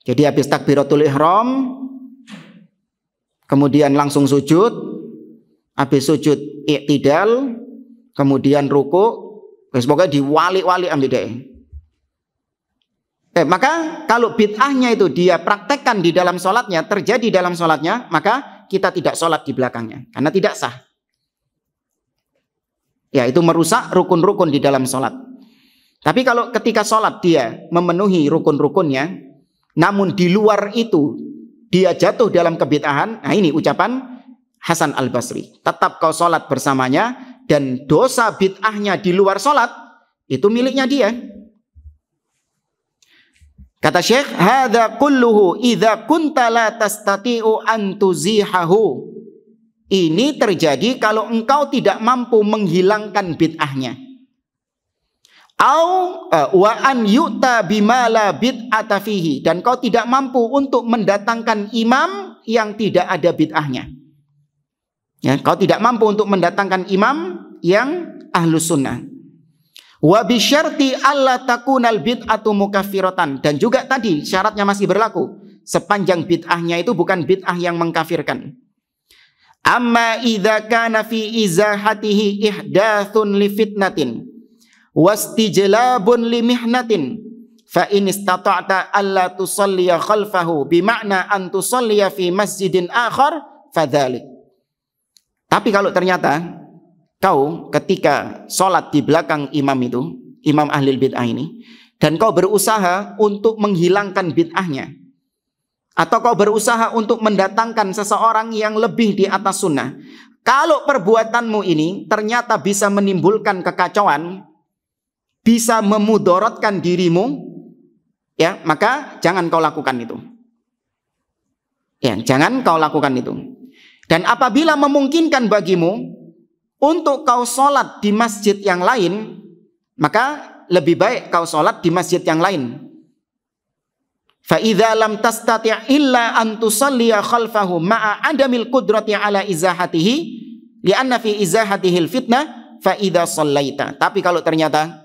Jadi habis takbiratul ihram, kemudian langsung sujud, habis sujud i'tidal, kemudian ruku, semoga diwali-wali ambil deh. Maka kalau bid'ahnya itu dia praktekkan di dalam sholatnya, terjadi dalam sholatnya, maka kita tidak sholat di belakangnya, karena tidak sah. Ya, itu merusak rukun-rukun di dalam sholat. Tapi kalau ketika sholat dia memenuhi rukun-rukunnya, namun di luar itu dia jatuh dalam kebid'ahan, nah ini ucapan Hasan Al-Basri. Tetap kau sholat bersamanya, dan dosa bid'ahnya di luar sholat itu miliknya dia. Kata Syekh, hadza kulluhu idza kunta la tastati'u an tuzihahu. Ini terjadi kalau engkau tidak mampu menghilangkan bid'ahnya. Au wa an yu'ta bima la bid'ata fihi, dan kau tidak mampu untuk mendatangkan imam yang tidak ada bid'ahnya. Ya, kau tidak mampu untuk mendatangkan imam yang ahlus sunnah. Wa bi syarti alla takunal bid'atu mukaffiratan, dan juga tadi syaratnya masih berlaku, sepanjang bid'ahnya itu bukan bid'ah yang mengkafirkan. Amma idza kana fi izahatihi ihdatsun li fitnatin wastijlabun li mihnatin fa in istata'ta alla tusalliya khalfahu bima'na an tusalliya fi masjidin akhar fadzalik. Tapi kalau ternyata kau ketika sholat di belakang imam itu, imam ahlil bid'ah ini, dan kau berusaha untuk menghilangkan bid'ahnya, atau kau berusaha untuk mendatangkan seseorang yang lebih di atas sunnah, kalau perbuatanmu ini ternyata bisa menimbulkan kekacauan, bisa memudorotkan dirimu, ya, maka jangan kau lakukan itu. Ya, jangan kau lakukan itu. Dan apabila memungkinkan bagimu untuk kau sholat di masjid yang lain, maka lebih baik kau sholat di masjid yang lain. Fa idza lam tastati' illa an tusalliya khalfahu ma'a adamil qudrati ala izahatihi li'anna fi izahatihi fitnah fa idza shallaita. Tapi kalau ternyata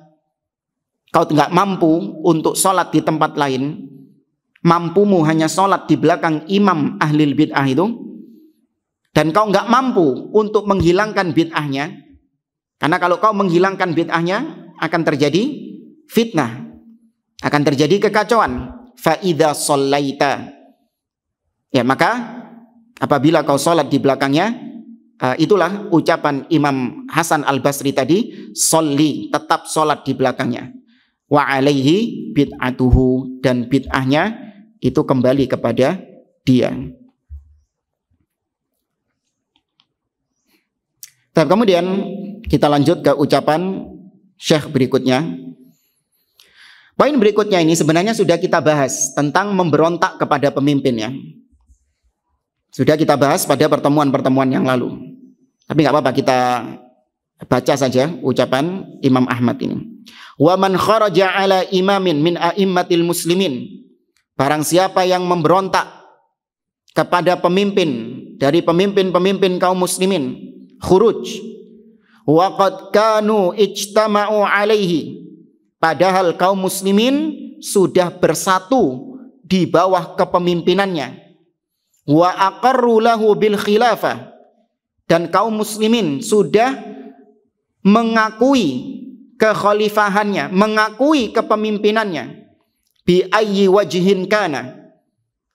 kau tidak mampu untuk sholat di tempat lain, mampumu hanya sholat di belakang imam ahlil bid'ah itu, dan kau nggak mampu untuk menghilangkan bid'ahnya, karena kalau kau menghilangkan bid'ahnya akan terjadi fitnah, akan terjadi kekacauan. Fa idza shallaita, ya, maka apabila kau sholat di belakangnya, itulah ucapan Imam Hasan Al-Basri tadi, sholli, tetap sholat di belakangnya. Wa alaihi bid'atuhu, dan bid'ahnya itu kembali kepada dia. Kemudian kita lanjut ke ucapan Syekh berikutnya. Poin berikutnya ini sebenarnya sudah kita bahas tentang memberontak kepada pemimpin, ya. Sudah kita bahas pada pertemuan-pertemuan yang lalu. Tapi nggak apa-apa, kita baca saja ucapan Imam Ahmad ini. Wa man kharaja ala imamin min a'immatil muslimin, barang siapa yang memberontak kepada pemimpin dari pemimpin-pemimpin kaum muslimin, khuruj, wa qad kanu ijtama'u alaihi, padahal kaum muslimin sudah bersatu di bawah kepemimpinannya, wa aqarru lahu bil khilafah, dan kaum muslimin sudah mengakui kekhalifahannya, mengakui kepemimpinannya, bi ayyi wajhin kana,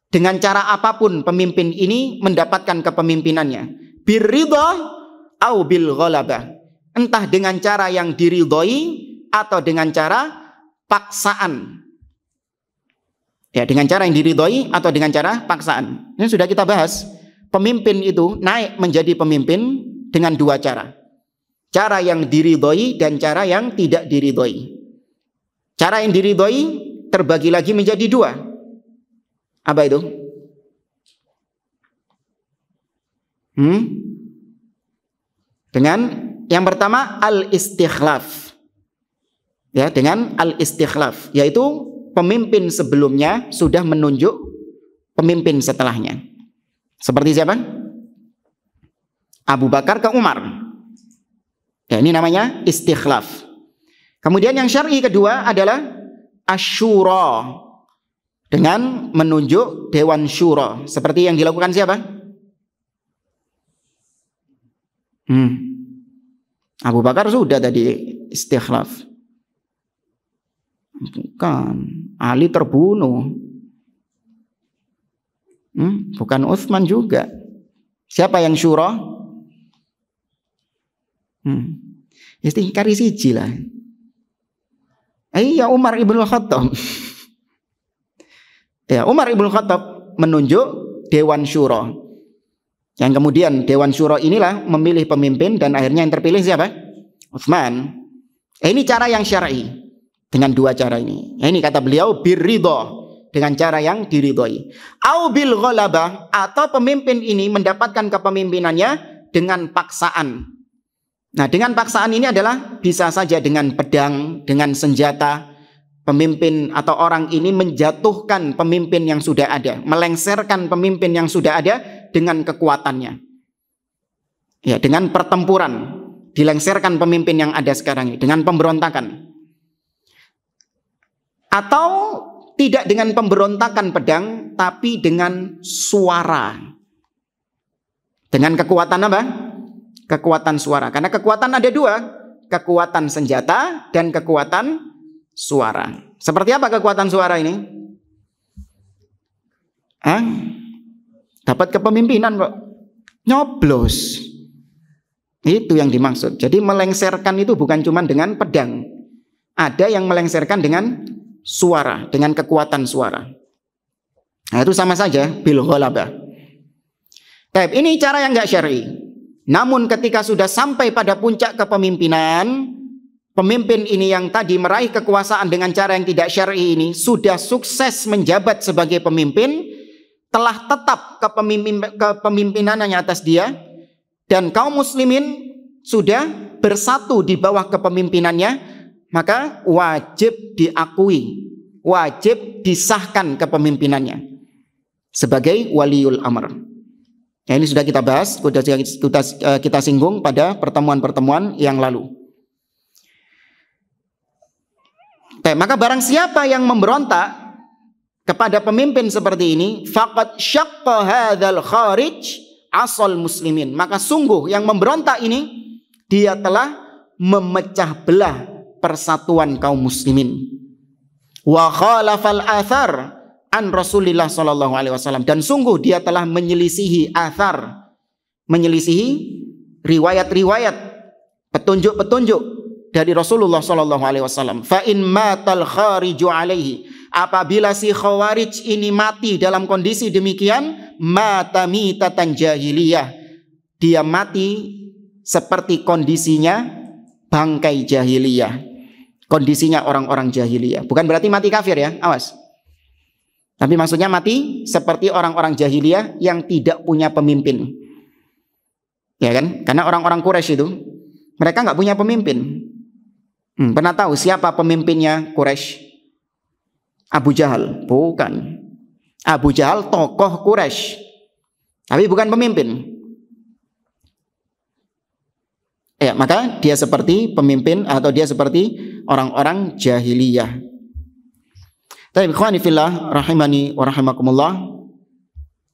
dengan cara apapun pemimpin ini mendapatkan kepemimpinannya, birridha au bil ghalabah, entah dengan cara yang diridhoi atau dengan cara paksaan. Ya, dengan cara yang diridhoi atau dengan cara paksaan. Ini sudah kita bahas. Pemimpin itu naik menjadi pemimpin dengan dua cara. Cara yang diridhoi dan cara yang tidak diridhoi. Cara yang diridhoi terbagi lagi menjadi dua. Apa itu? Dengan yang pertama al-istikhlaf. Ya, dengan al-istikhlaf, yaitu pemimpin sebelumnya sudah menunjuk pemimpin setelahnya. Seperti siapa? Abu Bakar ke Umar. Ya, ini namanya istikhlaf. Kemudian yang syar'i kedua adalah asyura, dengan menunjuk dewan syura, seperti yang dilakukan siapa? Abu Bakar sudah tadi istikhlaf. Bukan, Ali terbunuh. Bukan Utsman juga. Siapa yang syura? Istingkari siji lah. Iya, Umar ibn Khattab. Ya, Umar ibn Khattab menunjuk Dewan Syura. Yang kemudian Dewan Syura inilah memilih pemimpin, dan akhirnya yang terpilih siapa? Utsman. Ini cara yang syar'i. Dengan dua cara ini. Ini kata beliau birridha, dengan cara yang diridhoi. Au bil ghalabah, atau pemimpin ini mendapatkan kepemimpinannya dengan paksaan. Nah, dengan paksaan ini adalah bisa saja dengan pedang, dengan senjata. Pemimpin atau orang ini menjatuhkan pemimpin yang sudah ada, melengsarkan pemimpin yang sudah ada dengan kekuatannya. Ya, dengan pertempuran dilengsarkan pemimpin yang ada sekarang ini dengan pemberontakan. Atau tidak dengan pemberontakan pedang, tapi dengan suara. Dengan kekuatan apa? Kekuatan suara. Karena kekuatan ada dua, kekuatan senjata dan kekuatan suara. Seperti apa kekuatan suara ini? Dapat kepemimpinan kok. Nyoblos. Itu yang dimaksud. Jadi melengsarkan itu bukan cuma dengan pedang. Ada yang melengsarkan dengan suara, dengan kekuatan suara. Nah, itu sama saja bil ghalabah. Ini cara yang enggak syar'i. Namun ketika sudah sampai pada puncak kepemimpinan, pemimpin ini yang tadi meraih kekuasaan dengan cara yang tidak syar'i ini sudah sukses menjabat sebagai pemimpin, telah tetap kepemimpinannya atas dia, dan kaum muslimin sudah bersatu di bawah kepemimpinannya, maka wajib diakui, wajib disahkan kepemimpinannya sebagai waliul amr. Nah, ini sudah kita bahas, sudah kita singgung pada pertemuan-pertemuan yang lalu. Maka barang siapa yang memberontak kepada pemimpin seperti ini, faqad syaqqa hadzal kharij asal muslimin, maka sungguh yang memberontak ini dia telah memecah belah persatuan kaum muslimin. Wa khalafal athar an Rasulillah sallallahu alaihi wasallam, dan sungguh dia telah menyelisihi athar, menyelisihi riwayat-riwayat, petunjuk-petunjuk dari Rasulullah sallallahu alaihi wasallam. Fa in matal khariju alaihi, apabila si khawarij ini mati dalam kondisi demikian, mata mitatan jahiliyah, dia mati seperti kondisinya bangkai jahiliyah, kondisinya orang-orang jahiliyah. Bukan berarti mati kafir ya, awas. Tapi maksudnya mati seperti orang-orang jahiliyah yang tidak punya pemimpin. Ya kan? Karena orang-orang Quraisy itu mereka nggak punya pemimpin. Pernah tahu siapa pemimpinnya Quraisy? Abu Jahal? Bukan. Abu Jahal tokoh Quraisy, tapi bukan pemimpin. Ya, maka dia seperti pemimpin atau dia seperti orang-orang jahiliyah. Tapi ikhwani fillah rahimani wa rahimakumullah,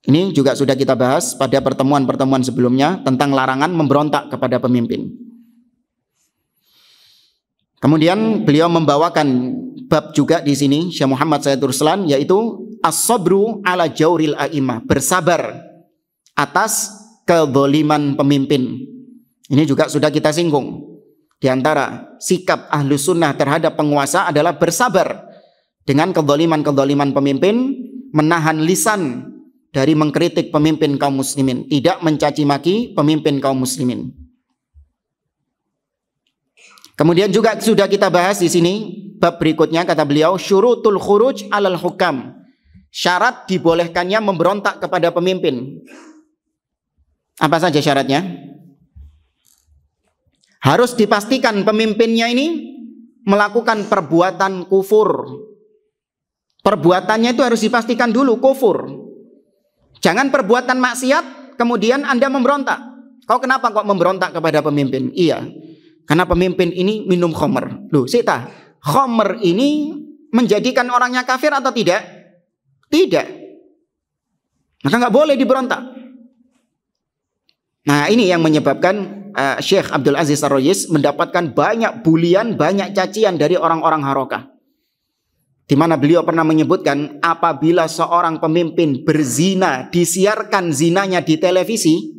ini juga sudah kita bahas pada pertemuan-pertemuan sebelumnya tentang larangan memberontak kepada pemimpin. Kemudian beliau membawakan bab juga di sini Syekh Muhammad Sayyid Ruslan, yaitu as-sabru ala jauril a'imah, bersabar atas kezaliman pemimpin. Ini juga sudah kita singgung. Di antara sikap ahlu sunnah terhadap penguasa adalah bersabar dengan kezaliman-kezaliman pemimpin, menahan lisan dari mengkritik pemimpin kaum muslimin, tidak mencaci maki pemimpin kaum muslimin. Kemudian juga sudah kita bahas di sini bab berikutnya, kata beliau, syurutul khuruj alal hukam, syarat dibolehkannya memberontak kepada pemimpin. Apa saja syaratnya? Harus dipastikan pemimpinnya ini melakukan perbuatan kufur. Perbuatannya itu harus dipastikan dulu kufur. Jangan perbuatan maksiat kemudian Anda memberontak. Kau kenapa kok memberontak kepada pemimpin? Iya, karena pemimpin ini minum khamr. Loh, sita, khamr ini menjadikan orangnya kafir atau tidak? Tidak. Maka nggak boleh diberontak. Nah, ini yang menyebabkan Syekh Abdul Aziz Ar-Rayis mendapatkan banyak bulian, banyak cacian dari orang-orang Harokah. Di mana beliau pernah menyebutkan, apabila seorang pemimpin berzina, disiarkan zinanya di televisi,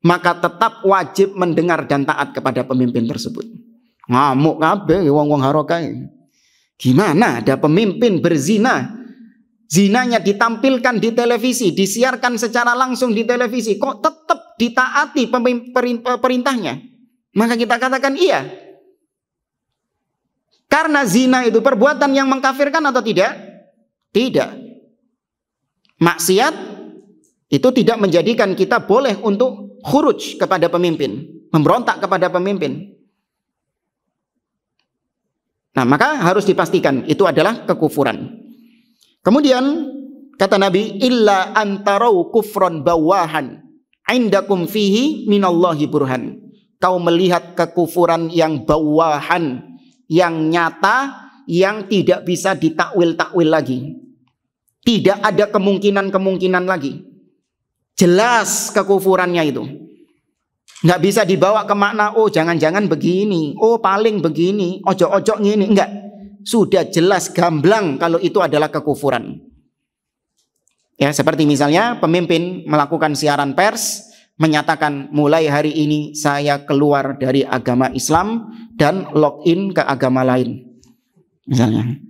maka tetap wajib mendengar dan taat kepada pemimpin tersebut. Ngamuk kabeh wong-wong Harokah. Gimana ada pemimpin berzina, zinanya ditampilkan di televisi, disiarkan secara langsung di televisi, kok tetap ditaati perintahnya? Maka kita katakan iya. Karena zina itu perbuatan yang mengkafirkan atau tidak? Tidak. Maksiat itu tidak menjadikan kita boleh untuk khuruj kepada pemimpin, memberontak kepada pemimpin. Nah, maka harus dipastikan itu adalah kekufuran. Kemudian kata Nabi, illa antarau kufron bawahan indakum fihi minallahi burhan. Kau melihat kekufuran yang bawahan, yang nyata, yang tidak bisa ditakwil-takwil lagi. Tidak ada kemungkinan-kemungkinan lagi. Jelas kekufurannya itu. Nggak bisa dibawa ke makna, oh jangan-jangan begini, oh paling begini, ojo-ojo ngini. Enggak. Sudah jelas gamblang kalau itu adalah kekufuran. Ya, seperti misalnya pemimpin melakukan siaran pers menyatakan mulai hari ini saya keluar dari agama Islam dan login ke agama lain. Misalnya,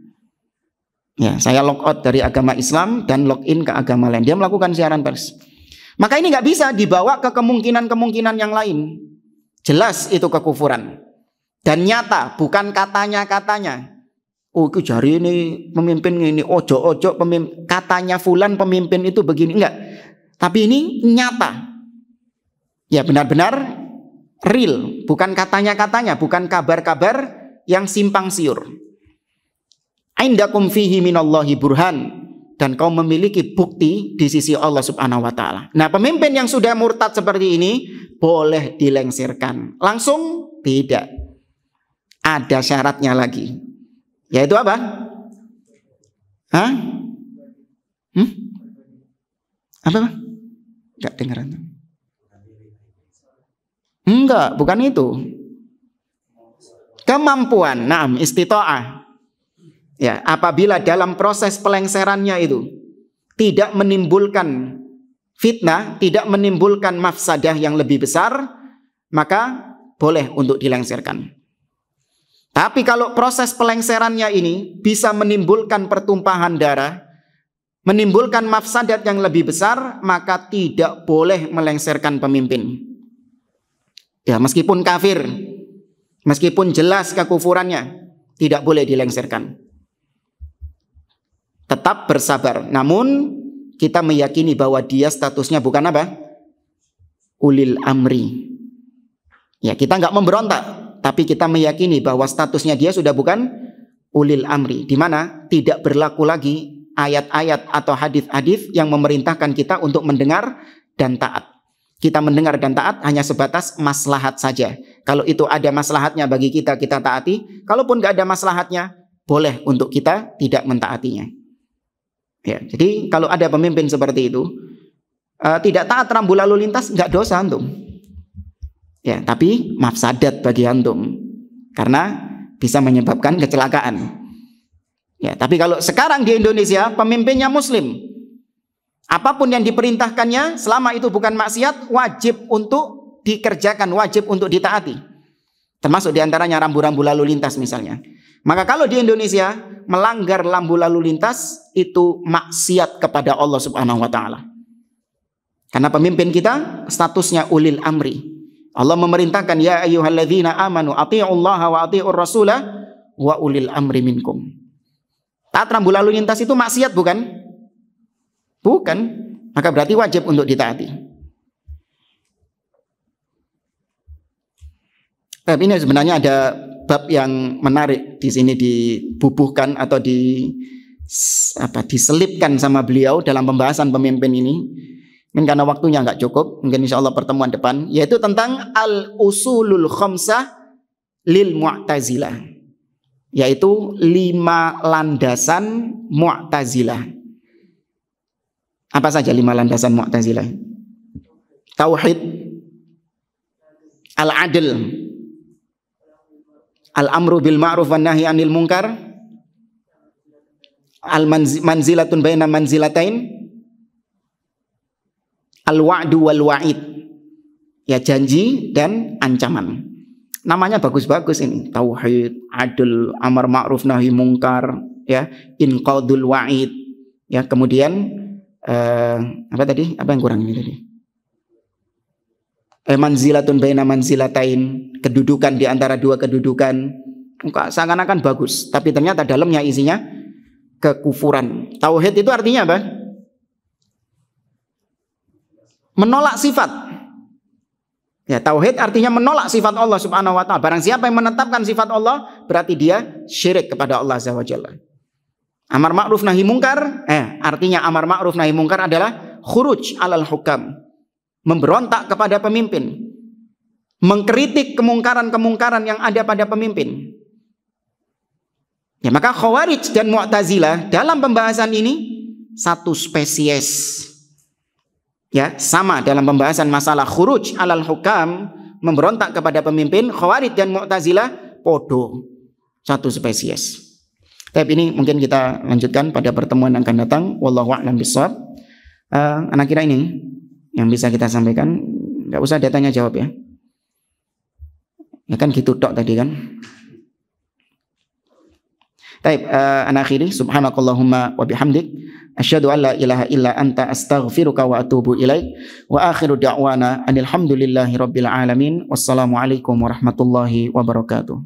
ya, saya log out dari agama Islam dan login ke agama lain. Dia melakukan siaran pers. Maka ini nggak bisa dibawa ke kemungkinan-kemungkinan yang lain. Jelas itu kekufuran. Dan nyata, bukan katanya-katanya. Oh, itu jari ini pemimpin ini, ojo-ojo pemimpin. Katanya fulan pemimpin itu begini. Enggak. Tapi ini nyata. Ya, benar-benar real. Bukan katanya-katanya, bukan kabar-kabar yang simpang siur. Indakum fihi minallahi burhan. Dan kau memiliki bukti di sisi Allah Subhanahu wa ta'ala. Nah, pemimpin yang sudah murtad seperti ini boleh dilengsirkan. Langsung? Tidak. Ada syaratnya lagi. Yaitu apa? Hah? Apa? Enggak dengeran. Enggak, bukan itu. Kemampuan, naam, istita'ah. Ya, apabila dalam proses pelengserannya itu tidak menimbulkan fitnah, tidak menimbulkan mafsadah yang lebih besar, maka boleh untuk dilengsirkan. Tapi kalau proses pelengserannya ini bisa menimbulkan pertumpahan darah, menimbulkan mafsadat yang lebih besar, maka tidak boleh melengsirkan pemimpin. Ya, meskipun kafir, meskipun jelas kekufurannya, tidak boleh dilengsirkan. Tetap bersabar. Namun kita meyakini bahwa dia statusnya bukan apa? Ulil amri. Ya, kita nggak memberontak, tapi kita meyakini bahwa statusnya dia sudah bukan ulil amri, di mana tidak berlaku lagi ayat-ayat atau hadis-hadis yang memerintahkan kita untuk mendengar dan taat. Kita mendengar dan taat hanya sebatas maslahat saja. Kalau itu ada maslahatnya bagi kita, kita taati. Kalaupun nggak ada maslahatnya, boleh untuk kita tidak mentaatinya. Ya, jadi kalau ada pemimpin seperti itu tidak taat rambu lalu lintas, nggak dosa antum. Ya, tapi mafsadat bagi antum karena bisa menyebabkan kecelakaan. Ya, tapi kalau sekarang di Indonesia pemimpinnya Muslim, apapun yang diperintahkannya selama itu bukan maksiat, wajib untuk dikerjakan, wajib untuk ditaati. Termasuk diantaranya rambu-rambu lalu lintas misalnya. Maka kalau di Indonesia melanggar lampu lalu lintas itu maksiat kepada Allah Subhanahu wa ta'ala. Karena pemimpin kita statusnya ulil amri. Allah memerintahkan ya ayyuhalladzina amanu athi'ullaha wa athi'ur rasulah wa ulil amri minkum. Taat rambu lalu lintas itu maksiat bukan? Bukan. Maka berarti wajib untuk ditaati. Tapi ini sebenarnya ada bab yang menarik di sini dibubuhkan atau diselipkan sama beliau dalam pembahasan pemimpin ini. Mungkin karena waktunya nggak cukup, mungkin insya Allah pertemuan depan, yaitu tentang al-usulul khamsah lil mu'tazilah, yaitu 5 landasan mu'tazilah. Apa saja 5 landasan mu'tazilah? Tauhid, al-adl, al-amru bil ma'ruf wan nahyi 'anil munkar, al-manzilatun baina manzilatain, al-wa'du wal wa'id. Ya, janji dan ancaman. Namanya bagus-bagus ini. Tauhid, adl, amar ma'ruf nahi munkar, ya, inqadul wa'id. Ya, kemudian apa tadi? Apa yang kurang ini tadi? Manzilatun baina manzilatain, kedudukan di antara 2 kedudukan. Seakan-akan bagus, tapi ternyata dalamnya isinya kekufuran. Tauhid itu artinya apa? Menolak sifat. Ya, tauhid artinya menolak sifat Allah Subhanahu wa ta'ala. Barang siapa yang menetapkan sifat Allah, berarti dia syirik kepada Allah Azza wa Jalla. Amar ma'ruf nahi mungkar, artinya amar ma'ruf nahi mungkar adalah khuruj alal hukam, memberontak kepada pemimpin, mengkritik kemungkaran-kemungkaran yang ada pada pemimpin. Ya, maka Khawarij dan Mu'tazilah dalam pembahasan ini satu spesies. Ya, sama dalam pembahasan masalah khuruj alal hukam, memberontak kepada pemimpin. Khawarij dan Mu'tazilah podo, satu spesies. Tapi ini mungkin kita lanjutkan pada pertemuan yang akan datang. Wallahu a'lam bishawab. Anak kira ini yang bisa kita sampaikan. Nggak usah dia tanya jawab ya. Ya kan gitu tok tadi kan. Baik, ana akhiri subhanakallahumma wa bihamdik asyhadu an la ilaha illa anta astaghfiruka wa atubu ilaik wa akhiru da'wana anil hamdulillahi rabbil alamin wassalamu alaikum warahmatullahi wabarakatuh.